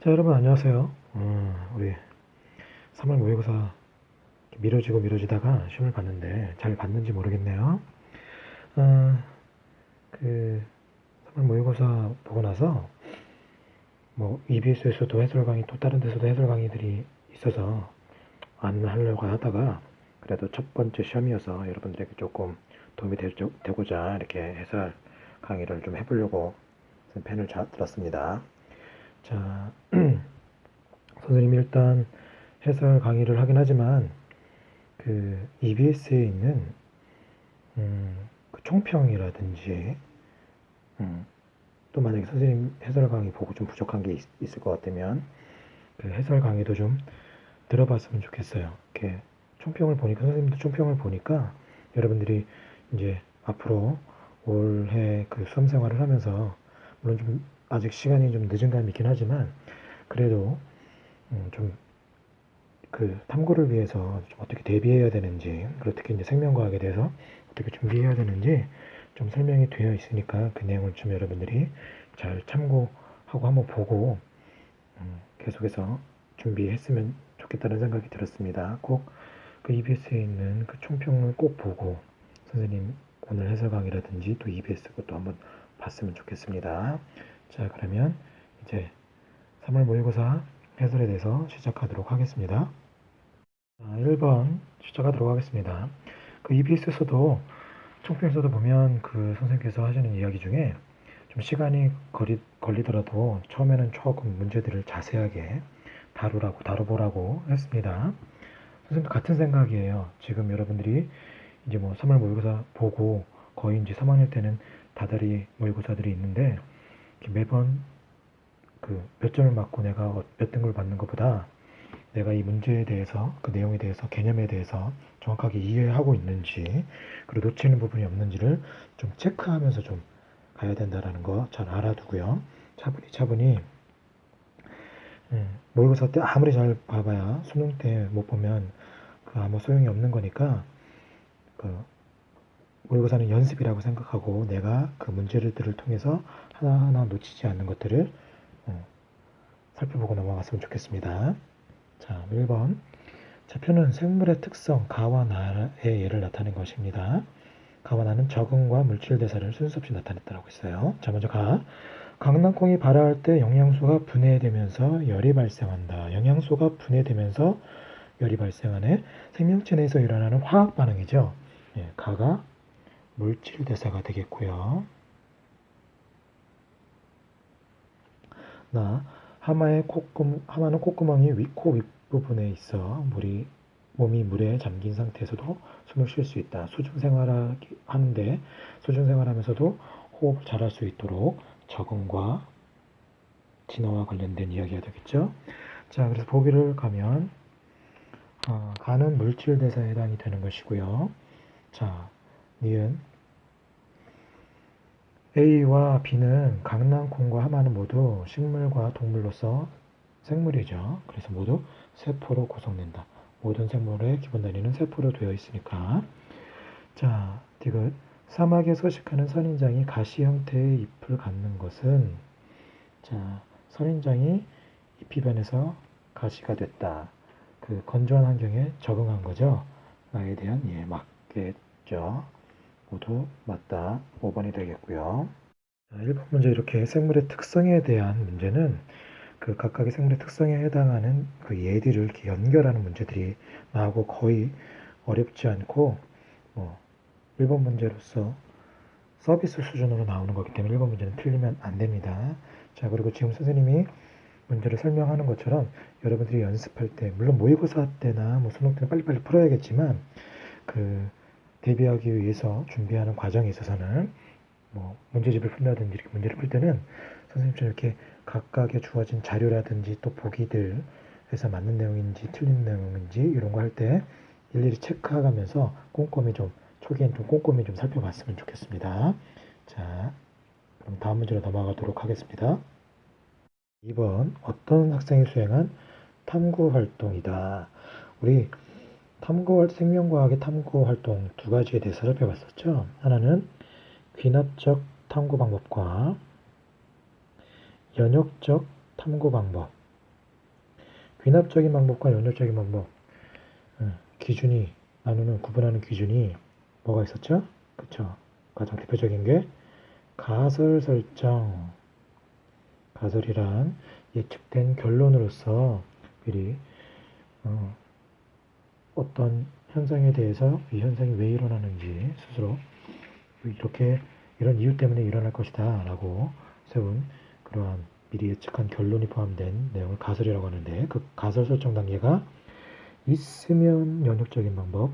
자, 여러분 안녕하세요. 우리 3월 모의고사 미뤄지고 미뤄지다가 시험을 봤는데 잘 봤는지 모르겠네요. 어, 그 3월 모의고사 보고 나서 뭐 EBS에서도 해설 강의 또 다른 데서도 해설 강의들이 있어서 안 하려고 하다가 그래도 첫 번째 시험이어서 여러분들에게 조금 도움이 되고자 이렇게 해설 강의를 좀 해보려고 펜을 들었습니다. 자, 선생님이 일단 해설 강의를 하긴 하지만 그 EBS에 있는 그 총평이라든지 또 만약에 선생님 해설 강의 보고 좀 부족한 게 있을 것 같다면 그 해설 강의도 좀 들어봤으면 좋겠어요. 이렇게 총평을 보니까 선생님도 총평을 보니까 여러분들이 이제 앞으로 올해 그 수험 생활을 하면서 물론 좀 아직 시간이 좀 늦은 감이 있긴 하지만 그래도 좀 그 탐구를 위해서 좀 어떻게 대비해야 되는지, 그리고 특히 이제 생명과학에 대해서 어떻게 준비해야 되는지 좀 설명이 되어 있으니까 그 내용을 좀 여러분들이 잘 참고하고 한번 보고 계속해서 준비했으면 좋겠다는 생각이 들었습니다. 꼭 그 EBS에 있는 그 총평을 꼭 보고 선생님 오늘 해설 강의라든지 또 EBS 것도 한번 봤으면 좋겠습니다. 자, 그러면 이제 3월 모의고사 해설에 대해서 시작하도록 하겠습니다. 1번 시작하도록 하겠습니다. 그 EBS에서도 총평에서도 보면 그 선생님께서 하시는 이야기 중에 좀 시간이 걸리더라도 처음에는 조금 문제들을 자세하게 다뤄보라고 했습니다. 선생님도 같은 생각이에요. 지금 여러분들이 이제 뭐 3월 모의고사 보고 거의 이제 3학년 때는 다달이 모의고사들이 있는데 매번 그 몇 점을 맞고 내가 몇 등급을 받는 것보다 내가 이 문제에 대해서 그 내용에 대해서 개념에 대해서 정확하게 이해하고 있는지 그리고 놓치는 부분이 없는지를 좀 체크하면서 좀 가야 된다라는 거 잘 알아두고요. 차분히 모의고사 때 아무리 잘 봐봐야 수능 때 못 보면 그 아무 소용이 없는 거니까 그 모의고사는 연습이라고 생각하고 내가 그 문제들을 통해서 하나하나 놓치지 않는 것들을 살펴보고 넘어갔으면 좋겠습니다. 자, 1번. 좌표는 생물의 특성, 가와 나의 예를 나타낸 것입니다. 가와 나는 적응과 물질 대사를 순서 없이 나타냈다고 했어요. 자, 먼저 가. 강낭콩이 발화할 때 영양소가 분해되면서 열이 발생한다. 영양소가 분해되면서 열이 발생하네. 생명체 내에서 일어나는 화학 반응이죠. 예, 가가 물질 대사가 되겠고요. 하마는 콧구멍이 코 윗부분에 있어 몸이 물에 잠긴 상태에서도 숨을 쉴 수 있다. 수중생활하면서도 호흡을 잘할 수 있도록 적응과 진화와 관련된 이야기가 되겠죠. 자, 그래서 보기를 가면 가는 물질 대사에 해당이 되는 것이고요. 자, 니은 A와 B는 강낭콩과 하마는 모두 식물과 동물로서 생물이죠. 그래서 모두 세포로 구성된다. 모든 생물의 기본 단위는 세포로 되어 있으니까. 자, 디귿. 사막에 서식하는 선인장이 가시 형태의 잎을 갖는 것은 자, 선인장이 잎이 변해서 가시가 됐다. 그 건조한 환경에 적응한 거죠. 나에 대한 예, 맞겠죠. 모두 맞다. 5번이 되겠고요. 1번 문제 이렇게 생물의 특성에 대한 문제는 그 각각의 생물의 특성에 해당하는 그 예들을 이렇게 연결하는 문제들이 나오고 거의 어렵지 않고 1번 문제로서 서비스 수준으로 나오는 거기 때문에 1번 문제는 틀리면 안 됩니다. 자, 그리고 지금 선생님이 문제를 설명하는 것처럼 여러분들이 연습할 때 물론 모의고사 때나 수능 때는 빨리빨리 풀어야겠지만 그 대비하기 위해서 준비하는 과정에 있어서는 문제집을 푼다든지 이렇게 문제를 풀 때는 선생님처럼 이렇게 각각의 주어진 자료라든지 또 보기들에서 맞는 내용인지 틀린 내용인지 이런 거 할 때 일일이 체크하면서 초기엔 좀 꼼꼼히 좀 살펴봤으면 좋겠습니다. 자, 그럼 다음 문제로 넘어가도록 하겠습니다. 2번 어떤 학생이 수행한 탐구 활동이다. 우리 생명과학의 탐구 활동 두 가지에 대해서 살펴봤었죠. 하나는 귀납적 탐구 방법과 연역적 탐구 방법. 귀납적인 방법과 연역적인 방법, 기준이, 나누는, 구분하는 기준이 뭐가 있었죠? 그쵸? 가장 대표적인 게 가설 설정. 가설이란 예측된 결론으로서 미리 어떤 현상에 대해서 이 현상이 왜 일어나는지 스스로 이렇게 이런 이유 때문에 일어날 것이다 라고 세운 그러한 미리 예측한 결론이 포함된 내용을 가설이라고 하는데, 그 가설 설정 단계가 있으면 연역적인 방법,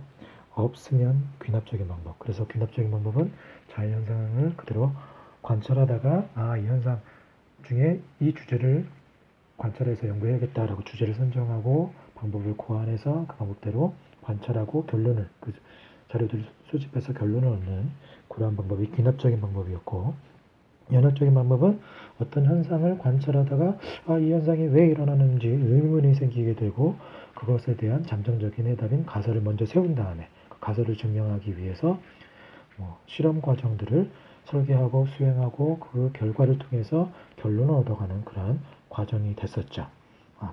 없으면 귀납적인 방법. 그래서 귀납적인 방법은 자연현상을 그대로 관찰하다가 이 현상 중에 이 주제를 관찰해서 연구해야겠다라고 주제를 선정하고 방법을 고안해서 그 방법대로 관찰하고 결론을, 그 자료들을 수집해서 결론을 얻는 그러한 방법이 귀납적인 방법이었고, 연역적인 방법은 어떤 현상을 관찰하다가 이 현상이 왜 일어나는지 의문이 생기게 되고 그것에 대한 잠정적인 해답인 가설을 먼저 세운 다음에 그 가설을 증명하기 위해서 실험 과정들을 설계하고 수행하고 그 결과를 통해서 결론을 얻어가는 그러한 과정이 됐었죠.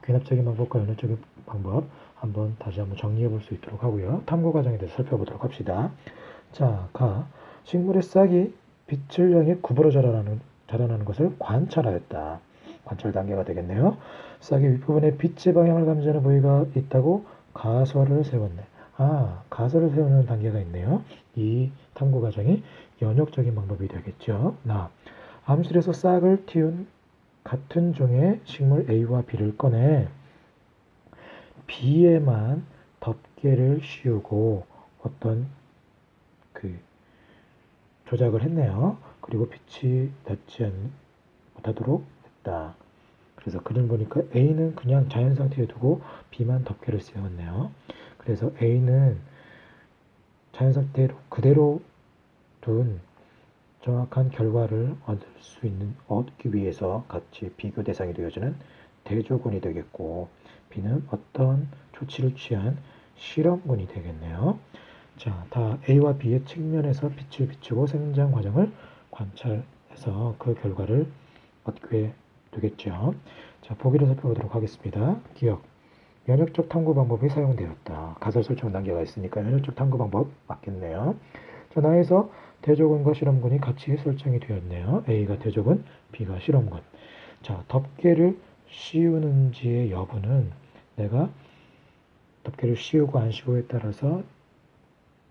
귀납적인 방법과 연역적인 방법 한번 다시 한번 정리해 볼 수 있도록 하고요. 탐구 과정에 대해서 살펴보도록 합시다. 자, 식물의 싹이 빛을 향해 굽으로 자라나는 것을 관찰하였다. 관찰 단계가 되겠네요. 싹의 윗부분에 빛의 방향을 감지하는 부위가 있다고 가설을 세웠네. 가설을 세우는 단계가 있네요. 이 탐구 과정이 연역적인 방법이 되겠죠. 암실에서 싹을 틔운 같은 종의 식물 A와 B를 꺼내 B에만 덮개를 씌우고 어떤 조작을 했네요. 그리고 빛이 닿지 못하도록 했다. 그래서 그림 보니까 A는 그냥 자연 상태에 두고 B만 덮개를 씌웠네요. 그래서 A는 자연 상태로 그대로 둔 정확한 결과를 얻기 위해서 같이 비교 대상이 되어지는 대조군이 되겠고, B는 어떤 조치를 취한 실험군이 되겠네요. 자, 다 A와 B의 측면에서 빛을 비추고 생장 과정을 관찰해서 그 결과를 얻게 되겠죠. 자, 보기를 살펴보도록 하겠습니다. 기억. 연역적 탐구 방법이 사용되었다. 가설 설정 단계가 있으니까 연역적 탐구 방법 맞겠네요. 자, 나에서 대조군과 실험군이 같이 설정이 되었네요. A가 대조군, B가 실험군. 자, 덮개를 씌우는지의 여부는 내가 덮개를 씌우고 안 씌우고에 따라서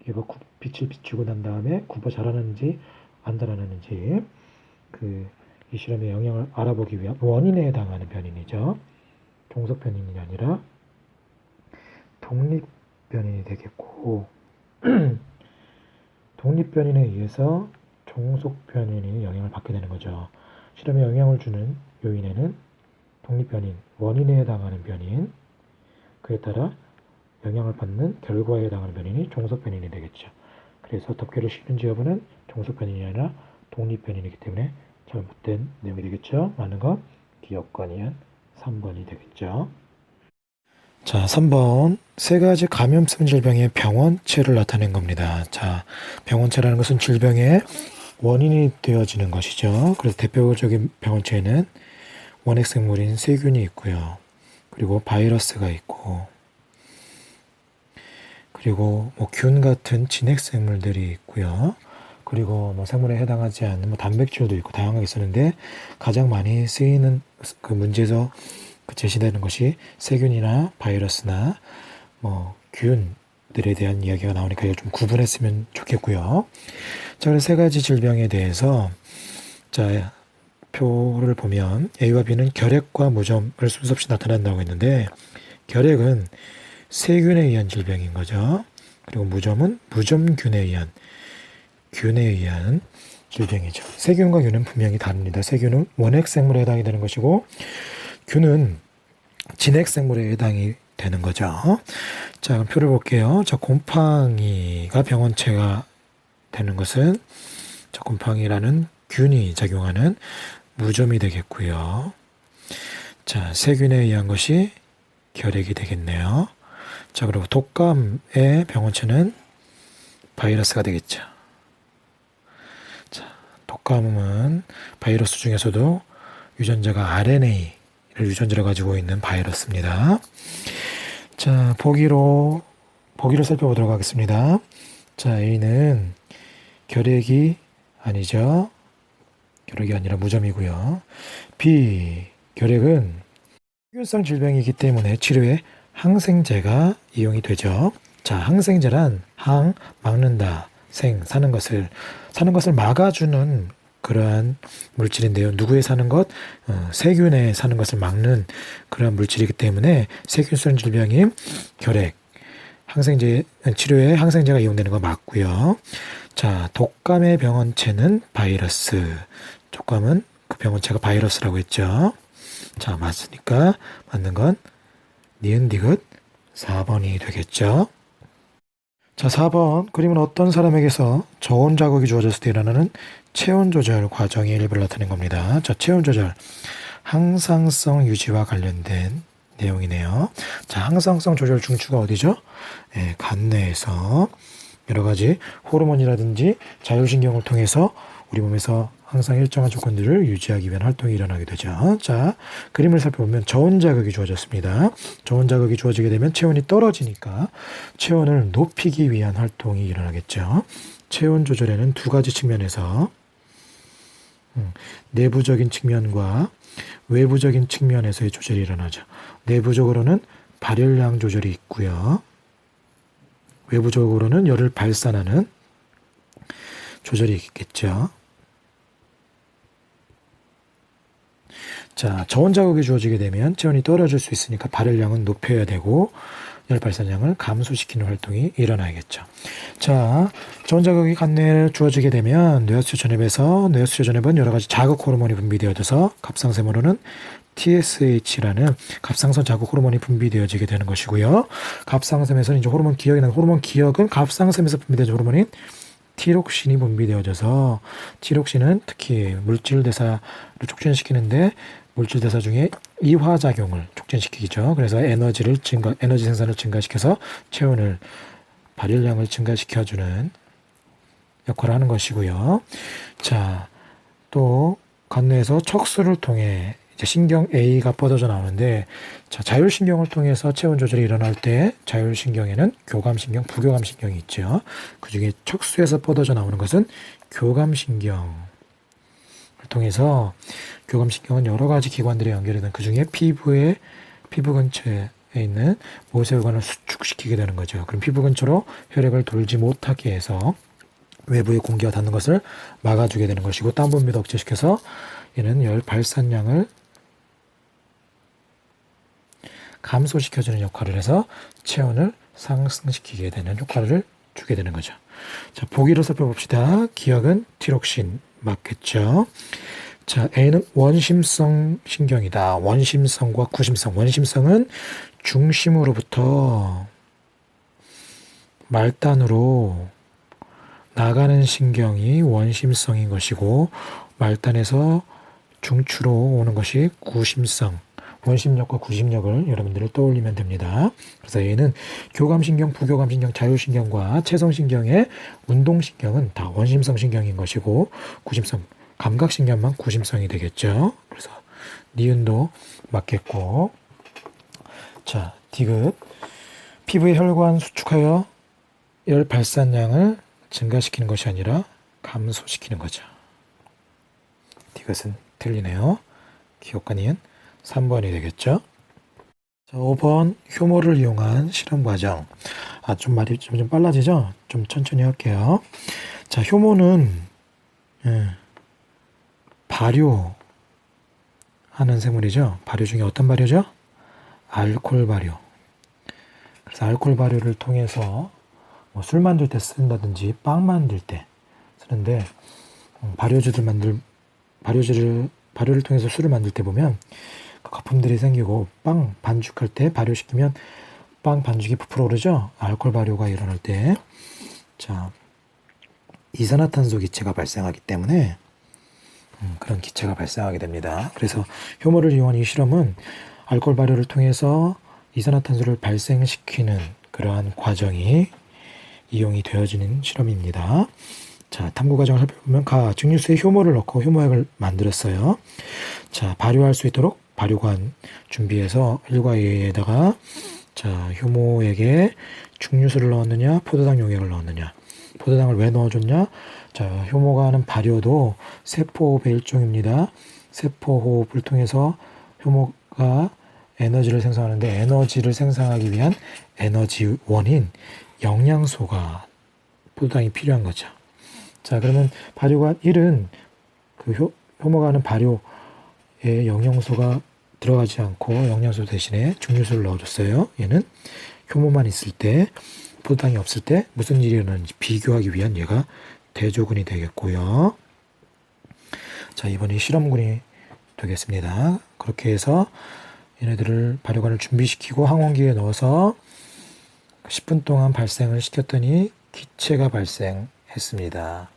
얘가 빛을 비추고 난 다음에 굽어 자라는지 안 자라는지 이 실험의 영향을 알아보기 위한 원인에 해당하는 변인이죠. 종속 변인이 아니라 독립 변인이 되겠고, 독립 변인에 의해서 종속 변인이 영향을 받게 되는 거죠. 실험에 영향을 주는 요인에는 독립 변인, 원인에 해당하는 변인, 그에 따라 영향을 받는 결과에 해당하는 변인이 종속 변인이 되겠죠. 그래서 덮개를 씌우는지 여부는 종속 변인이 아니라 독립 변인이기 때문에 잘못된 내용이 되겠죠. 맞는 건 기억관이한 3번이 되겠죠. 자, 3번. 세 가지 감염성 질병의 병원체를 나타낸 겁니다. 자, 병원체라는 것은 질병의 원인이 되어지는 것이죠. 그래서 대표적인 병원체에는 원핵생물인 세균이 있고요. 그리고 바이러스가 있고, 그리고 균 같은 진핵생물들이 있고요. 그리고 생물에 해당하지 않는 단백질도 있고 다양하게 쓰는데, 가장 많이 쓰이는 그 문제에서 제시되는 것이 세균이나 바이러스나 균들에 대한 이야기가 나오니까 이걸 좀 구분했으면 좋겠고요. 자, 그래서 세 가지 질병에 대해서 자, 표를 보면 A와 B는 결핵과 무좀을 순서 없이 나타난다고 했는데, 결핵은 세균에 의한 질병인 거죠. 그리고 무좀은 무좀균에 의한 질병이죠. 세균과 균은 분명히 다릅니다. 세균은 원핵생물에 해당이 되는 것이고, 균은 진핵생물에 해당이 되는 거죠. 자, 그럼 표를 볼게요. 자, 곰팡이가 병원체가 되는 것은 곰팡이라는 균이 작용하는 무좀이 되겠고요. 자, 세균에 의한 것이 결핵이 되겠네요. 자, 그리고 독감의 병원체는 바이러스가 되겠죠. 자, 독감은 바이러스 중에서도 유전자가 RNA라는 유전자를 가지고 있는 바이러스입니다. 자, 보기를 살펴보도록 하겠습니다. 자, A는 결핵이 아니죠. 결핵이 아니라 무점이고요. B, 결핵은 세균성 질병이기 때문에 치료에 항생제가 이용이 되죠. 자, 항생제란 항, 막는다, 사는 것을 막아주는 그러한 물질인데요. 누구에 사는 것? 세균에 사는 것을 막는 그러한 물질이기 때문에 세균성 질병인 결핵, 치료에 항생제가 이용되는 거 맞고요. 자, 독감의 병원체는 바이러스. 독감은 그 병원체가 바이러스라고 했죠. 자, 맞으니까 맞는 건 니은 디귿 4번이 되겠죠. 자, 4번 그림은 어떤 사람에게서 저온 자극이 주어졌을 때 일어나는 체온 조절 과정의 일부를 나타낸 겁니다. 자, 체온 조절 항상성 유지와 관련된 내용이네요. 자, 항상성 조절 중추가 어디죠? 네, 간 내에서 여러 가지 호르몬이라든지 자율신경을 통해서 우리 몸에서 항상 일정한 조건들을 유지하기 위한 활동이 일어나게 되죠. 자, 그림을 살펴보면 저온 자극이 주어졌습니다. 저온 자극이 주어지게 되면 체온이 떨어지니까 체온을 높이기 위한 활동이 일어나겠죠. 체온 조절에는 두 가지 측면에서 내부적인 측면과 외부적인 측면에서의 조절이 일어나죠. 내부적으로는 발열량 조절이 있고요. 외부적으로는 열을 발산하는 조절이 있겠죠. 자, 저온 자극이 주어지게 되면 체온이 떨어질 수 있으니까 발열량은 높여야 되고 열 발산량을 감소시키는 활동이 일어나겠죠. 자, 저온 자극이 간내에 주어지게 되면 뇌하수체 전엽은 여러 가지 자극 호르몬이 분비되어져서 갑상샘으로는 TSH라는 갑상선 자극 호르몬이 분비되어지게 되는 것이고요. 갑상샘에서는 이제 호르몬 기억은 갑상샘에서 분비되는 호르몬인 티록신이 분비되어져서 티록신은 특히 물질 대사를 촉진시키는데 물질 대사 중에 이화작용을 촉진시키죠. 그래서 에너지 생산을 증가시켜서 체온을 발열량을 증가시켜주는 역할을 하는 것이고요. 자, 또 간뇌에서 척수를 통해 이제 신경 A가 뻗어져 나오는데, 자, 자율신경을 통해서 체온 조절이 일어날 때 자율신경에는 교감신경, 부교감신경이 있죠. 그 중에 척수에서 뻗어져 나오는 것은 교감신경을 통해서 교감신경은 여러 가지 기관들이 연결이 된 그 중에 피부 근처에 있는 모세혈관을 수축시키게 되는 거죠. 그럼 피부 근처로 혈액을 돌지 못하게 해서 외부의 공기가 닿는 것을 막아주게 되는 것이고, 땀 분비도 억제시켜서 얘는 열 발산량을 감소시켜주는 역할을 해서 체온을 상승시키게 되는 효과를 주게 되는 거죠. 자, 보기를 살펴봅시다. 기억은 티록신 맞겠죠. 자, A는 원심성 신경이다. 원심성과 구심성. 원심성은 중심으로부터 말단으로 나가는 신경이 원심성인 것이고, 말단에서 중추로 오는 것이 구심성. 원심력과 구심력을 여러분들을 떠올리면 됩니다. 그래서 얘는 교감신경, 부교감신경, 자율신경과 체성신경의 운동신경은 다 원심성 신경인 것이고, 구심성, 감각신경만 구심성이 되겠죠. 그래서 니은도 맞겠고. 자, 디귿. 피부의 혈관 수축하여 열 발산량을 증가시키는 것이 아니라 감소시키는 거죠. 디귿은 틀리네요. 기억과 니은 3번이 되겠죠. 자, 5번 효모를 이용한 실험 과정. 좀 말이 좀 빨라지죠? 좀 천천히 할게요. 자, 효모는 발효하는 생물이죠. 발효 중에 어떤 발효죠? 알코올 발효. 그래서 알코올 발효를 통해서 술 만들 때 쓴다든지 빵 만들 때 쓰는데, 발효를 통해서 술을 만들 때 보면 거품들이 생기고, 빵 반죽할 때 발효시키면 빵 반죽이 부풀어 오르죠. 알코올 발효가 일어날 때, 자, 이산화탄소 기체가 발생하기 때문에 그런 기체가 발생하게 됩니다. 그래서 효모를 이용한 이 실험은 알코올 발효를 통해서 이산화탄소를 발생시키는 그러한 과정이 이용이 되어지는 실험입니다. 자, 탐구 과정을 살펴보면 증류수에 효모를 넣고 효모액을 만들었어요. 자, 발효할 수 있도록 발효관 준비해서 1과 2에다가 자, 효모에게 중류수를 넣었느냐, 포도당 용액을 넣었느냐. 포도당을 왜 넣어줬냐? 자, 효모가 하는 발효도 세포호흡의 일종입니다. 세포호흡을 통해서 효모가 에너지를 생성하는데 에너지를 생성하기 위한 에너지원인 영양소가 포도당이 필요한 거죠. 자, 그러면 발효관 1은 그 효모가 하는 발효에 영양소가 들어가지 않고 영양소 대신에 중류수를 넣어줬어요. 얘는 효모만 있을 때, 포도당이 없을 때 무슨 일이 일어나는지 비교하기 위한 얘가 대조군이 되겠고요. 자, 이번에 실험군이 되겠습니다. 그렇게 해서 얘네들을 발효관을 준비시키고 항원기에 넣어서 10분 동안 발생을 시켰더니 기체가 발생했습니다.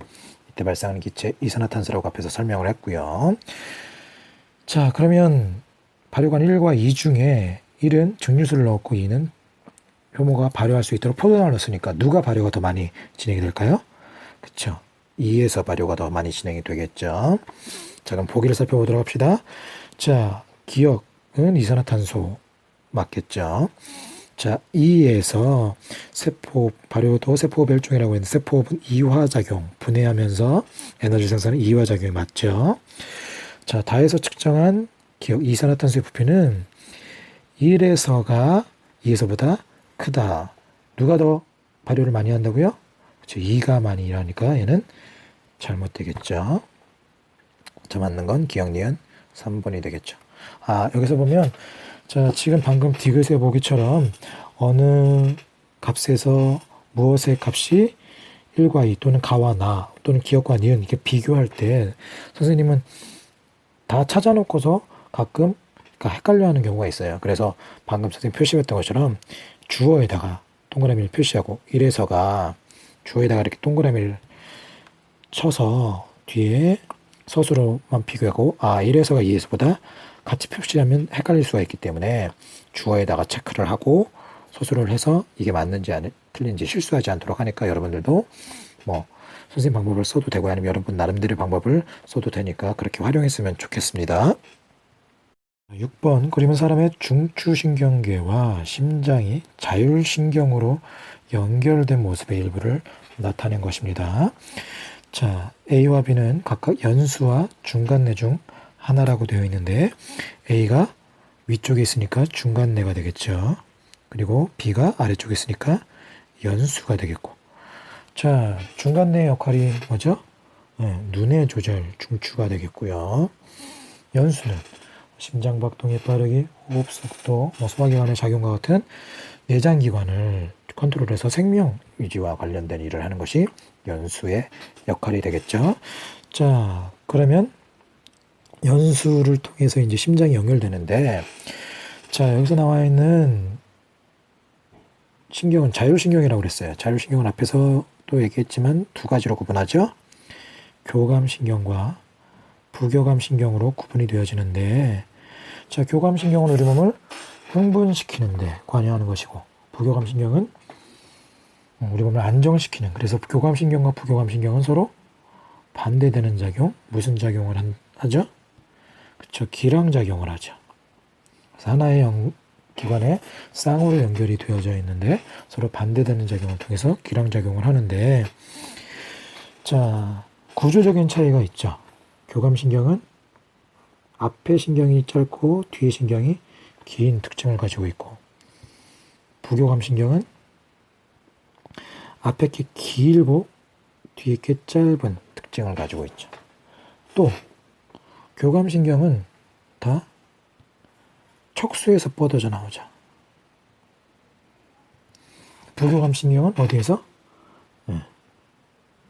이때 발생하는 기체 이산화탄소라고 앞에서 설명을 했고요. 자, 그러면 발효관 1과 2 중에 1은 증류수를 넣었고 2는 효모가 발효할 수 있도록 포도당을 넣었으니까 누가 발효가 더 많이 진행이 될까요? 그쵸? 2에서 발효가 더 많이 진행이 되겠죠. 자, 그럼 보기를 살펴보도록 합시다. 자, 기억은 이산화탄소 맞겠죠. 자, 2에서 세포 발효도 세포호흡 일종이라고 했는데 세포호흡은 이화작용, 분해하면서 에너지 생산은 이화작용이 맞죠. 자, 다에서 측정한 기억 이산화탄소의 부피는 1에서가 2에서보다 크다. 누가 더 발효를 많이 한다고요? 그렇죠. 2가 많이 일하니까 얘는 잘못되겠죠. 자, 맞는 건 기억 니은 3번이 되겠죠. 아, 여기서 보면 자, 지금 방금 디귿의 보기처럼 어느 값에서 무엇의 값이 1과 2 또는 가와 나 또는 기억과 니은 이렇게 비교할 때 선생님은 다 찾아놓고서 가끔 헷갈려하는 경우가 있어요. 그래서 방금 선생님 표시했던 것처럼 주어에다가 동그라미를 표시하고 1에서가 주어에다가 이렇게 동그라미를 쳐서 뒤에 서술로만 비교하고 1에서가 2에서보다 같이 표시하면 헷갈릴 수가 있기 때문에 주어에다가 체크를 하고 서술을 해서 이게 맞는지 틀린지 실수하지 않도록 하니까 여러분들도 뭐 선생님 방법을 써도 되고 아니면 여러분 나름대로의 방법을 써도 되니까 그렇게 활용했으면 좋겠습니다. 6번 그림은 사람의 중추신경계와 심장이 자율신경으로 연결된 모습의 일부를 나타낸 것입니다. 자, A와 B는 각각 연수와 중간내 중 하나라고 되어 있는데 A가 위쪽에 있으니까 중간내가 되겠죠. 그리고 B가 아래쪽에 있으니까 연수가 되겠고. 자, 중간내의 역할이 뭐죠? 눈의 조절, 중추가 되겠고요. 연수는 심장박동의 빠르기, 호흡속도, 소화기관의 작용과 같은 내장기관을 컨트롤해서 생명유지와 관련된 일을 하는 것이 연수의 역할이 되겠죠. 자, 그러면 연수를 통해서 이제 심장이 연결되는데, 자, 여기서 나와 있는 신경은 자율신경이라고 그랬어요. 자율신경은 앞에서 또 얘기했지만 두 가지로 구분하죠. 교감신경과 부교감신경으로 구분이 되어지는데, 자, 교감신경은 우리 몸을 흥분시키는데 관여하는 것이고, 부교감신경은 우리 몸을 안정시키는, 그래서 교감신경과 부교감신경은 서로 반대되는 작용, 무슨 작용을 하죠? 그쵸, 기량작용을 하죠. 그래서 하나의 기관에 쌍으로 연결이 되어져 있는데 서로 반대되는 작용을 통해서 기량작용을 하는데, 자, 구조적인 차이가 있죠. 교감신경은 앞에 신경이 짧고 뒤에 신경이 긴 특징을 가지고 있고, 부교감신경은 앞에 게 길고 뒤에 게 짧은 특징을 가지고 있죠. 또 교감신경은 다 척수에서 뻗어져 나오죠. 부교감신경은 어디에서?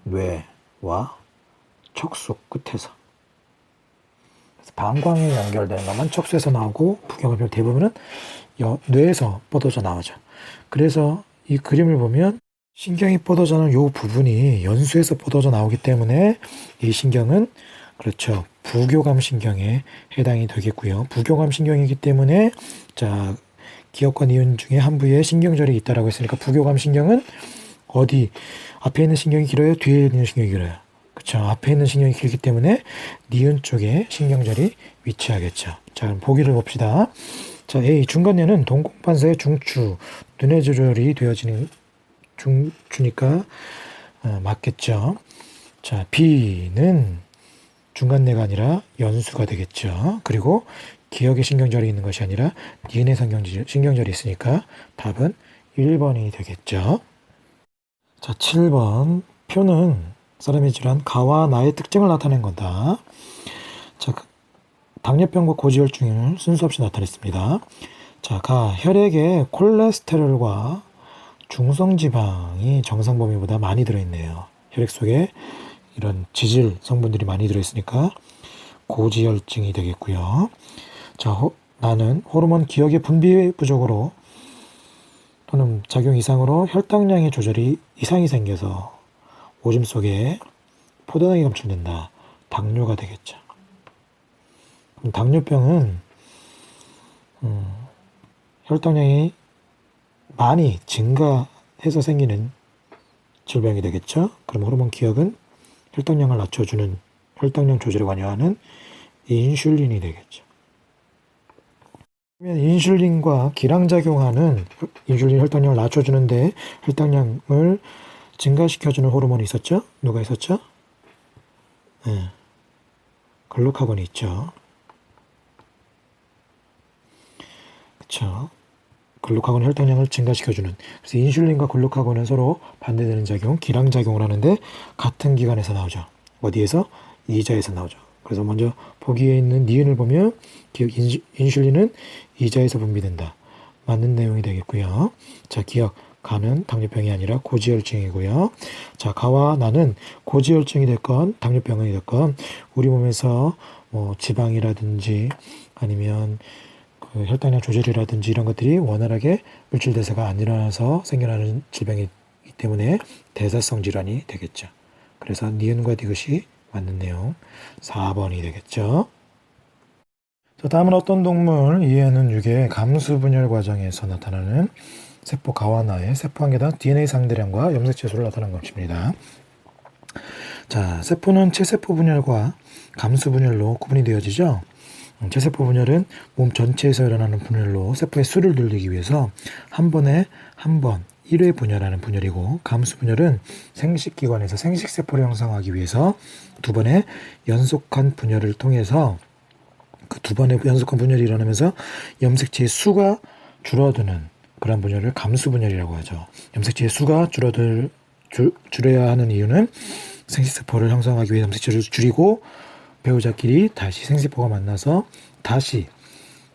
뇌와 척수 끝에서. 그래서 방광에 연결되는 것만 척수에서 나오고, 부교감신경 대부분은 뇌에서 뻗어져 나오죠. 그래서 이 그림을 보면 신경이 뻗어져 나오는 이 부분이 연수에서 뻗어져 나오기 때문에 이 신경은 그렇죠, 부교감신경에 해당이 되겠고요. 부교감신경이기 때문에 자, 기억과 니은 중에 한 부위에 신경절이 있다라고 했으니까 부교감신경은 어디 앞에 있는 신경이 길어요? 뒤에 있는 신경이 길어요? 그렇죠. 앞에 있는 신경이 길기 때문에 니은 쪽에 신경절이 위치하겠죠. 자, 그럼 보기를 봅시다. 자, A. 중간년은 동공반사의 중추, 눈의 조절이 되어지는 중추니까 맞겠죠. 자, B는 중간내가 아니라 연수가 되겠죠. 그리고 기억의 신경절이 있는 것이 아니라 DNA 신경절이 있으니까 답은 1번이 되겠죠. 자, 7번. 표는 사람의 질환 가와 나의 특징을 나타낸 거다. 자, 당뇨병과 고지혈증을 순서 없이 나타냈습니다. 자, 가. 혈액에 콜레스테롤과 중성지방이 정상 범위보다 많이 들어있네요. 혈액 속에 이런 지질 성분들이 많이 들어있으니까 고지혈증이 되겠고요. 자, 나는 호르몬 기억의 분비 부족으로 또는 작용 이상으로 혈당량의 조절이 이상이 생겨서 오줌 속에 포도당이 검출된다. 당뇨가 되겠죠. 그럼 당뇨병은 혈당량이 많이 증가해서 생기는 질병이 되겠죠. 그럼 호르몬 기억은 혈당량을 낮춰주는 혈당량 조절에 관여하는 인슐린이 되겠죠. 그러면 인슐린과 기량작용하는 인슐린 혈당량을 낮춰주는데 혈당량을 증가시켜주는 호르몬이 있었죠? 누가 있었죠? 네. 글루카곤이 있죠. 그쵸. 글루카곤 혈당량을 증가시켜주는. 그래서 인슐린과 글루카곤은 서로 반대되는 작용, 기량작용을 하는데 같은 기관에서 나오죠. 어디에서? 이자에서 나오죠. 그래서 먼저 보기에 있는 니은을 보면 인슐린은 이자에서 분비된다. 맞는 내용이 되겠고요. 자, 기억. 가는 당뇨병이 아니라 고지혈증이고요. 자, 가와 나는 고지혈증이 됐건 당뇨병이 됐건 우리 몸에서 뭐 지방이라든지 아니면 그 혈당량 조절이라든지 이런 것들이 원활하게 물질 대사가 안 일어나서 생겨나는 질병이기 때문에 대사성 질환이 되겠죠. 그래서 니은과 디귿이 맞는 내용 4번이 되겠죠. 자, 다음은 어떤 동물 이해는 6의 감수분열 과정에서 나타나는 세포 가와나의 세포 한 개당 DNA 상대량과 염색체수를 나타낸 것입니다. 자, 세포는 체세포 분열과 감수 분열로 구분이 되어지죠. 체세포 분열은 몸 전체에서 일어나는 분열로 세포의 수를 늘리기 위해서 한 번에 한 번 1회 분열하는 분열이고, 감수 분열은 생식기관에서 생식세포를 형성하기 위해서 두 번의 연속한 분열을 통해서 그 두 번의 연속한 분열이 일어나면서 염색체의 수가 줄어드는 그런 분열을 감수 분열이라고 하죠. 염색체의 수가 줄여야 하는 이유는 생식세포를 형성하기 위해 염색체를 줄이고 배우자끼리 다시 생세포가 만나서 다시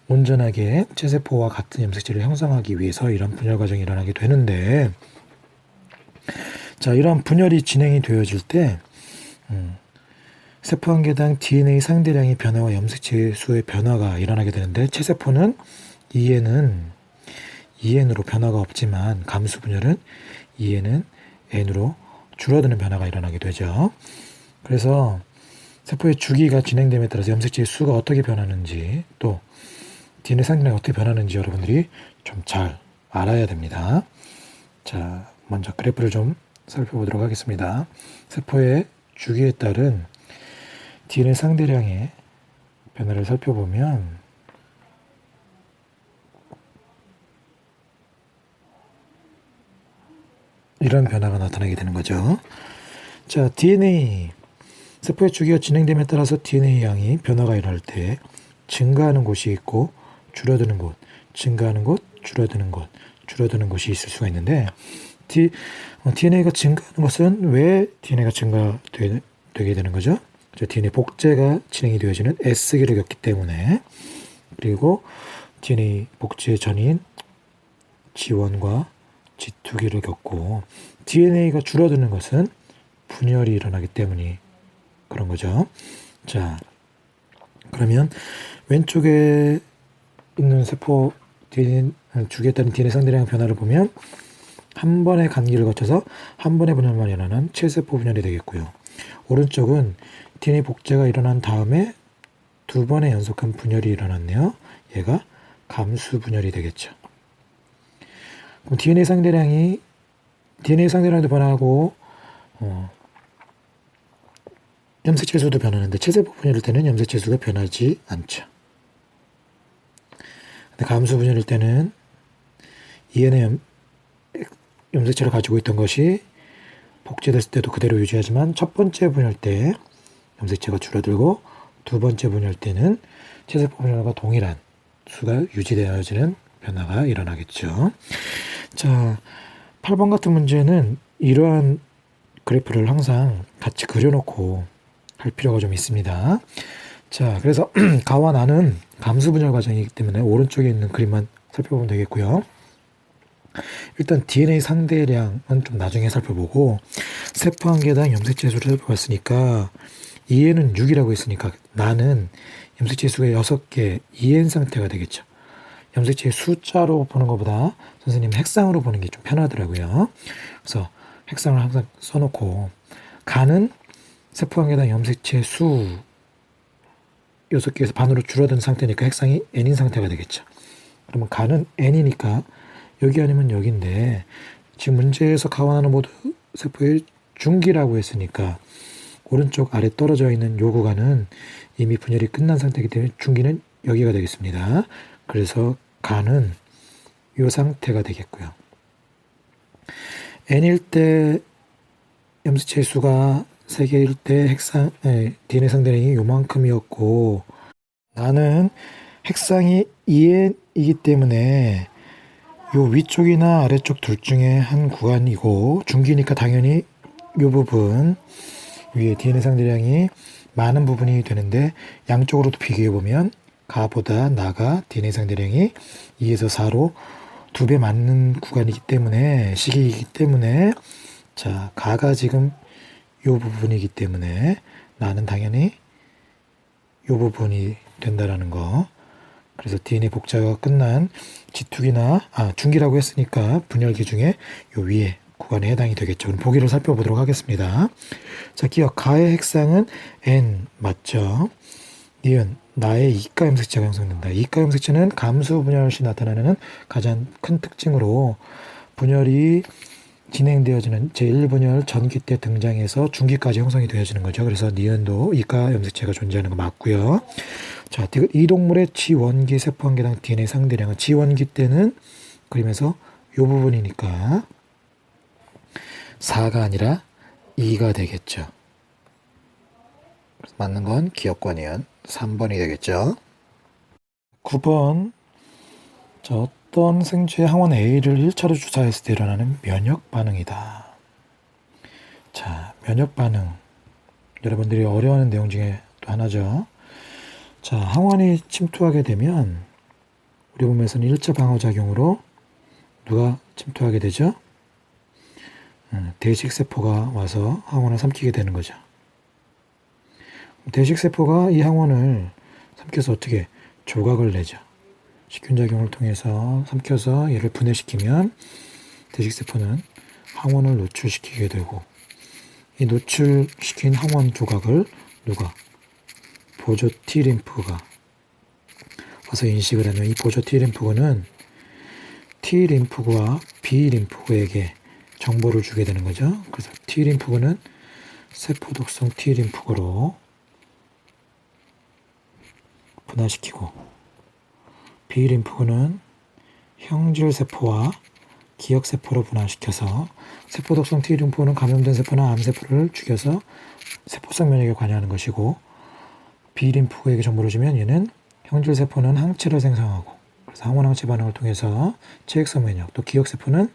온전하게 체세포와 같은 염색체를 형성하기 위해서 이런 분열 과정이 일어나게 되는데, 자, 이러한 분열이 진행이 되어질 때 세포 한 개당 DNA 상대량의 변화와 염색체 수의 변화가 일어나게 되는데, 체세포는 EN으로 변화가 없지만 감수 분열은 EN은 N으로 줄어드는 변화가 일어나게 되죠. 그래서 세포의 주기가 진행됨에 따라서 염색체의 수가 어떻게 변하는지 또 DNA 상대량이 어떻게 변하는지 여러분들이 좀 잘 알아야 됩니다. 자, 먼저 그래프를 좀 살펴보도록 하겠습니다. 세포의 주기에 따른 DNA 상대량의 변화를 살펴보면 이런 변화가 나타나게 되는 거죠. 자, DNA 세포의 주기가 진행됨에 따라서 DNA 양이 변화가 일어날 때 증가하는 곳이 있고 줄어드는 곳, 증가하는 곳, 줄어드는 곳, 줄어드는 곳이 있을 수가 있는데, DNA가 증가하는 것은 왜 DNA가 증가되게 되는 거죠? DNA 복제가 진행이 되어지는 S기를 겪기 때문에, 그리고 DNA 복제 전인 G1과 G2기를 겪고, DNA가 줄어드는 것은 분열이 일어나기 때문이 그런 거죠. 자, 그러면 왼쪽에 있는 세포 DNA, 주기에 따른 DNA 상대량 변화를 보면 한 번의 간기를 거쳐서 한 번의 분열만 일어나는 체세포 분열이 되겠고요. 오른쪽은 DNA 복제가 일어난 다음에 두 번의 연속한 분열이 일어났네요. 얘가 감수 분열이 되겠죠. 그럼 DNA 상대량도 변하고 염색체수도 변하는데 체세포 분열일 때는 염색체수가 변하지 않죠. 근데 감수 분열일 때는 EN의 염색체를 가지고 있던 것이 복제됐을 때도 그대로 유지하지만 첫 번째 분열 때 염색체가 줄어들고 두 번째 분열 때는 체세포 분열과 동일한 수가 유지되어지는 변화가 일어나겠죠. 자, 8번 같은 문제는 이러한 그래프를 항상 같이 그려놓고 할 필요가 좀 있습니다. 자, 그래서 가와 나는 감수 분열 과정이기 때문에 오른쪽에 있는 그림만 살펴보면 되겠고요. 일단 DNA 상대량은 좀 나중에 살펴보고 세포 한 개당 염색체 수를 살펴봤으니까 EN은 6이라고 했으니까 나는 염색체 수가 6개 EN 상태가 되겠죠. 염색체 숫자로 보는 것보다 선생님 색상으로 보는 게 좀 편하더라고요. 그래서 색상을 항상 써놓고 가는 세포 한 개당 염색체 수 6개에서 반으로 줄어든 상태니까 색상이 N인 상태가 되겠죠. 그러면 가는 N이니까 여기 아니면 여기인데 지금 문제에서 가와 나는 모두 세포의 중기라고 했으니까 오른쪽 아래 떨어져 있는 요 구간은 이미 분열이 끝난 상태이기 때문에 중기는 여기가 되겠습니다. 그래서 가는 요 상태가 되겠고요. N일 때 염색체 수가 3개일 때 DNA 상대량이 요만큼이었고 나는 핵상이 EN이기 때문에 요 위쪽이나 아래쪽 둘 중에 한 구간이고 중기니까 당연히 요 부분 위에 DNA 상대량이 많은 부분이 되는데 양쪽으로도 비교해보면 가보다 나가 DNA 상대량이 2에서 4로 2배 많은 구간이기 때문에 시기이기 때문에 자 가가 지금 요 부분이기 때문에 나는 당연히 요 부분이 된다라는 거. 그래서 DNA 복제가 끝난 G2기나 중기라고 했으니까 분열기 중에 요 위에 구간에 해당이 되겠죠. 그럼 보기를 살펴보도록 하겠습니다. 자, 기억 가의 핵상은 N 맞죠? 니은 나의 이가 염색체가 형성된다. 이가 염색체는 감수 분열 시 나타나는 가장 큰 특징으로 분열이 진행되어지는 제1분열 전기 때 등장해서 중기까지 형성이 되어지는 거죠. 그래서 니은도 이가 염색체가 존재하는 거 맞고요. 자, 이 동물의 지원기 세포 한 개당 DNA 상대량은 지원기 때는 그림에서 이 부분이니까 4가 아니라 2가 되겠죠. 맞는 건 기억관이은 3번이 되겠죠. 9번 자, 어떤 생쥐의 항원 A를 1차로 주사했을 때 일어나는 면역 반응이다. 자, 면역 반응 여러분들이 어려워하는 내용 중에 또 하나죠. 자, 항원이 침투하게 되면 우리 몸에서는 1차 방어작용으로 누가 침투하게 되죠? 대식세포가 와서 항원을 삼키게 되는 거죠. 대식세포가 이 항원을 삼켜서 어떻게 조각을 내죠. 식균작용을 통해서 삼켜서 얘를 분해시키면 대식세포는 항원을 노출시키게 되고 이 노출시킨 항원 조각을 누가? 보조 T림프가 와서 인식을 하면 이 보조 T림프구는 T림프구와 B림프구에게 정보를 주게 되는 거죠. 그래서 T림프구는 세포독성 T림프구로 분화시키고 B림프구는 형질세포와 기억세포로 분화시켜서 세포독성 T림프구는 감염된 세포나 암세포를 죽여서 세포성 면역에 관여하는 것이고 B림프구에게 정보를 주면 얘는 형질세포는 항체를 생성하고 그래서 항원항체 반응을 통해서 체액성 면역 또 기억세포는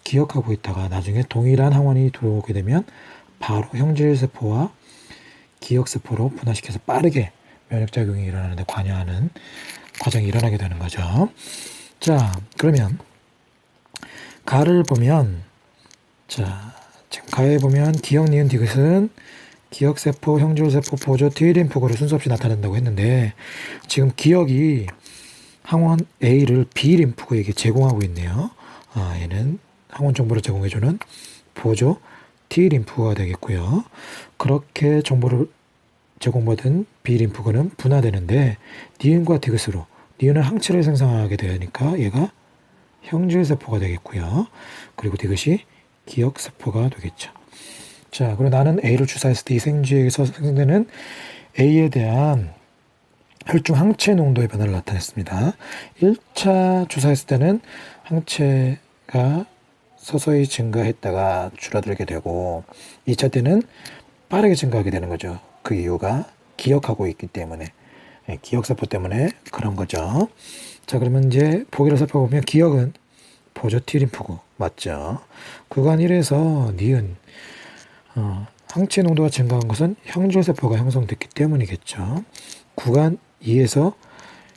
기억하고 있다가 나중에 동일한 항원이 들어오게 되면 바로 형질세포와 기억세포로 분화시켜서 빠르게 면역작용이 일어나는데 관여하는 과정이 일어나게 되는 거죠. 자, 그러면 가를 보면 자, 지금 가에 보면 기억, 니은, 디귿은 기억세포, 형질세포, 보조, T림프구로 순서 없이 나타난다고 했는데 지금 기억이 항원 A를 B림프구에게 제공하고 있네요. 얘는 항원 정보를 제공해주는 보조 T림프구가 되겠고요. 그렇게 정보를 제공받은 B림프구는 분화되는데 니은과 디귿으로 니은은 항체를 생성하게 되니까 얘가 형질세포가 되겠고요. 그리고 디귿이 기억세포가 되겠죠. 자, 그리고 나는 A를 주사했을 때 이 생쥐에게서 생성되는 A에 대한 혈중 항체 농도의 변화를 나타냈습니다. 1차 조사했을 때는 항체가 서서히 증가했다가 줄어들게 되고 2차 때는 빠르게 증가하게 되는 거죠. 그 이유가 기억하고 있기 때문에, 기억세포 때문에 그런 거죠. 자, 그러면 이제 보기를 살펴보면 기억은 보조 T림프구 맞죠? 구간 1에서 니은 항체 농도가 증가한 것은 형질세포가 형성됐기 때문이겠죠. 구간 2에서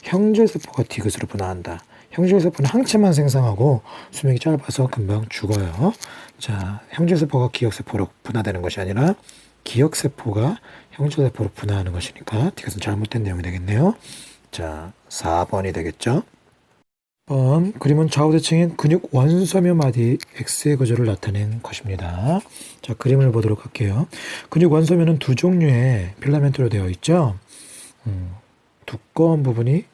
형질세포가 디귿으로 분화한다. 형질세포는 항체만 생성하고 수명이 짧아서 금방 죽어요. 자, 형질세포가 기억세포로 분화되는 것이 아니라 기억세포가 형질세포로 분화하는 것이니까 디귿은 잘못된 내용이 되겠네요. 자, 4번이 되겠죠. 그림은 좌우대칭인 근육 원섬유 마디 X의 구조를 나타낸 것입니다. 자, 그림을 보도록 할게요. 근육 원섬유는 두 종류의 필라멘트로 되어 있죠. 두꺼운 부분이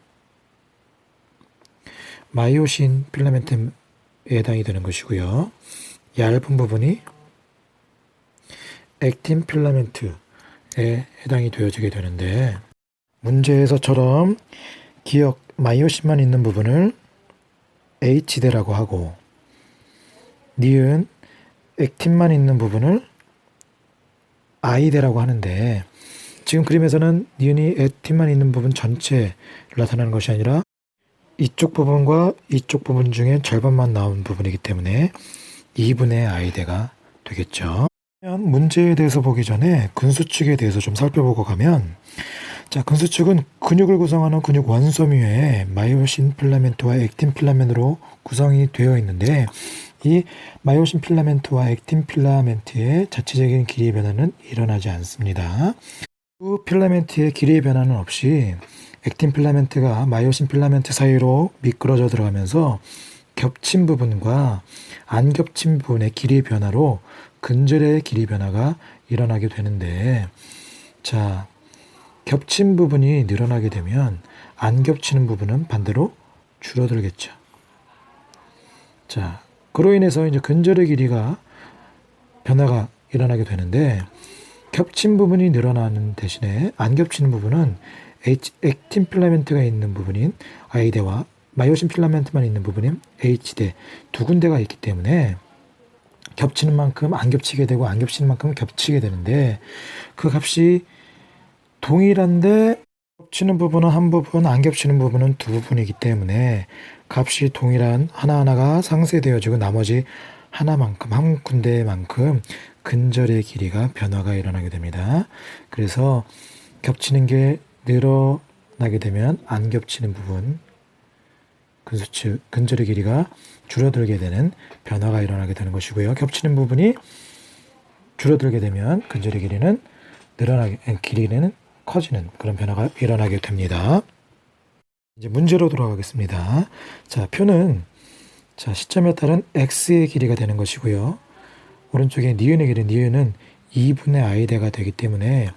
마이오신 필라멘트에 해당이 되는 것이고요. 얇은 부분이 액틴 필라멘트에 해당이 되어지게 되는데, 문제에서처럼 기억 마이오신만 있는 부분을 H대라고 하고 니은 액틴만 있는 부분을 I대라고 하는데, 지금 그림에서는 니은이 액틴만 있는 부분 전체를 나타내는 것이 아니라 이쪽 부분과 이쪽 부분 중에 절반만 나온 부분이기 때문에 2분의 I대가 되겠죠. 문제에 대해서 보기 전에 근수축에 대해서 좀 살펴보고 가면, 자, 근수축은 근육을 구성하는 근육 원섬유에 마이오신 필라멘트와 액틴 필라멘트로 구성이 되어 있는데, 이 마이오신 필라멘트와 액틴 필라멘트의 자체적인 길이의 변화는 일어나지 않습니다. 두 필라멘트의 길이의 변화는 없이 액틴 필라멘트가 마이오신 필라멘트 사이로 미끄러져 들어가면서 겹친 부분과 안 겹친 부분의 길이의 변화로 근절의 길이 변화가 일어나게 되는데, 자, 겹친 부분이 늘어나게 되면 안 겹치는 부분은 반대로 줄어들겠죠. 자, 그로 인해서 이제 근절의 길이가 변화가 일어나게 되는데, 겹친 부분이 늘어나는 대신에 안 겹치는 부분은 액틴 필라멘트가 있는 부분인 I대와 마이오신 필라멘트만 있는 부분인 H대 두 군데가 있기 때문에 겹치는 만큼 안 겹치게 되고 안 겹치는 만큼 겹치게 되는데, 그 값이 동일한데 겹치는 부분은 한 부분, 안 겹치는 부분은 두 부분이기 때문에 값이 동일한 하나하나가 상쇄되어지고 나머지 하나만큼, 한 군데만큼 근절의 길이가 변화가 일어나게 됩니다. 그래서 겹치는 게 늘어나게 되면 안 겹치는 부분, 근수축, 근절의 길이가 줄어들게 되는 변화가 일어나게 되는 것이고요. 겹치는 부분이 줄어들게 되면 근절의 길이는 길이는 커지는 그런 변화가 일어나게 됩니다. 이제 문제로 돌아가겠습니다. 자, 표는 자, 시점에 따른 x의 길이가 되는 것이고요. 오른쪽에 니은의 길이, 니은은 2분의 i대가 되기 때문에,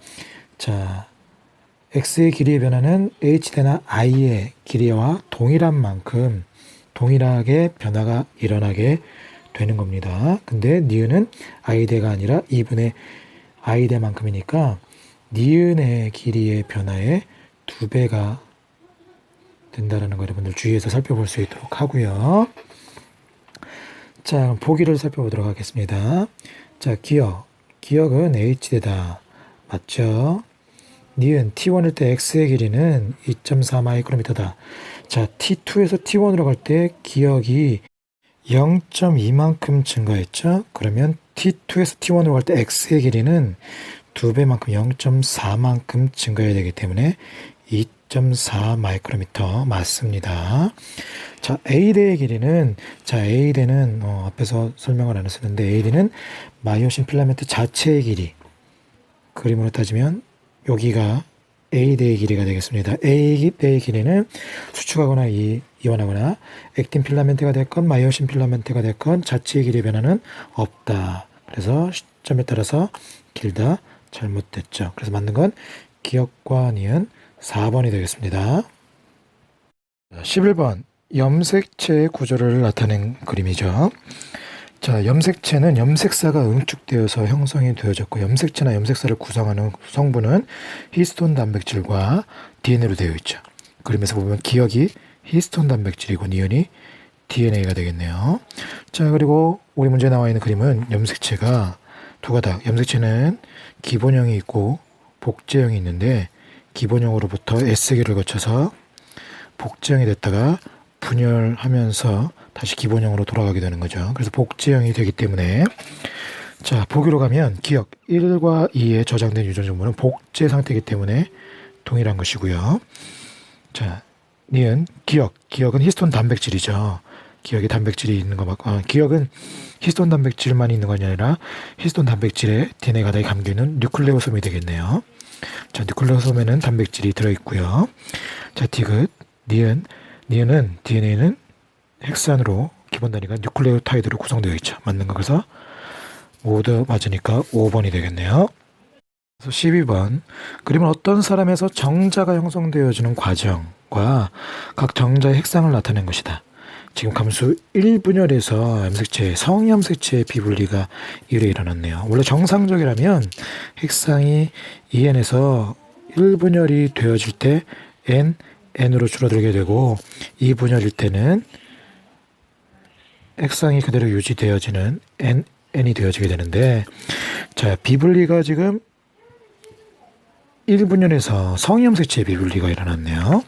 자, x의 길이의 변화는 h대나 i의 길이와 동일한 만큼 동일하게 변화가 일어나게 되는 겁니다. 근데 니은은 i대가 아니라 2분의 i대만큼이니까 니은의 길이의 변화의 2배가 된다는 거 여러분들 주의해서 살펴볼 수 있도록 하고요. 자, 보기를 살펴보도록 하겠습니다. 자, 기억은 h대다. 맞죠? 니은 t1일 때 x의 길이는 2.4 마이크로미터다. 자, t2에서 t1으로 갈 때 기억이 0.2만큼 증가했죠? 그러면 t2에서 t1으로 갈 때 x의 길이는 2배만큼 0.4만큼 증가해야 되기 때문에 2.4 마이크로미터 맞습니다. 자, A대의 길이는, 자, A대는 앞에서 설명을 안 했었는데, A대는 마이오신 필라멘트 자체의 길이, 그림으로 따지면 여기가 A대의 길이가 되겠습니다. A대의 길이는 수축하거나 이완하거나 액틴 필라멘트가 됐건 마이오신 필라멘트가 됐건 자체의 길이의 변화는 없다. 그래서 시점에 따라서 길다. 잘못됐죠. 그래서 맞는 건 기억과 니은 4번이 되겠습니다. 11번 염색체의 구조를 나타낸 그림이죠. 자, 염색체는 염색사가 응축되어서 형성이 되어졌고 염색체나 염색사를 구성하는 성분은 히스톤 단백질과 DNA로 되어 있죠. 그림에서 보면 기억이 히스톤 단백질이고 니은이 DNA가 되겠네요. 자, 그리고 우리 문제에 나와 있는 그림은 염색체가 두 가닥. 염색체는 기본형이 있고 복제형이 있는데 기본형으로부터 S기를 거쳐서 복제형이 됐다가 분열하면서 다시 기본형으로 돌아가게 되는 거죠. 그래서 복제형이 되기 때문에 자, 보기로 가면 기억 1과 2에 저장된 유전 정보는 복제 상태이기 때문에 동일한 것이고요. 자, 니은 기억은 히스톤 단백질이죠. 기억에 단백질이 있는 거 맞고 기억은 히스톤 단백질만 있는 것이 아니라 히스톤 단백질에 DNA 가닥이 감겨 있는 뉴클레오솜이 되겠네요. 자, 뉴클레오솜에는 단백질이 들어 있고요. 자, 디귿 니은은 DNA는 헥산으로 기본 단위가 뉴클레오타이드로 구성되어 있죠. 맞는 거. 그래서 모두 맞으니까 5번이 되겠네요. 그래서 12번 그림은 어떤 사람에서 정자가 형성되어지는 과정과 각 정자의 핵상을 나타낸 것이다. 지금 감수 1분열에서 염색체, 성염색체의 비분리가 1회 일어났네요. 원래 정상적이라면 핵상이 2n에서 1분열이 되어질 때 n으로 줄어들게 되고 2분열일 때는 핵상이 그대로 유지되어지는 n이 되어지게 되는데 자, 비분리가 지금 1분열에서 성염색체의 비분리가 일어났네요.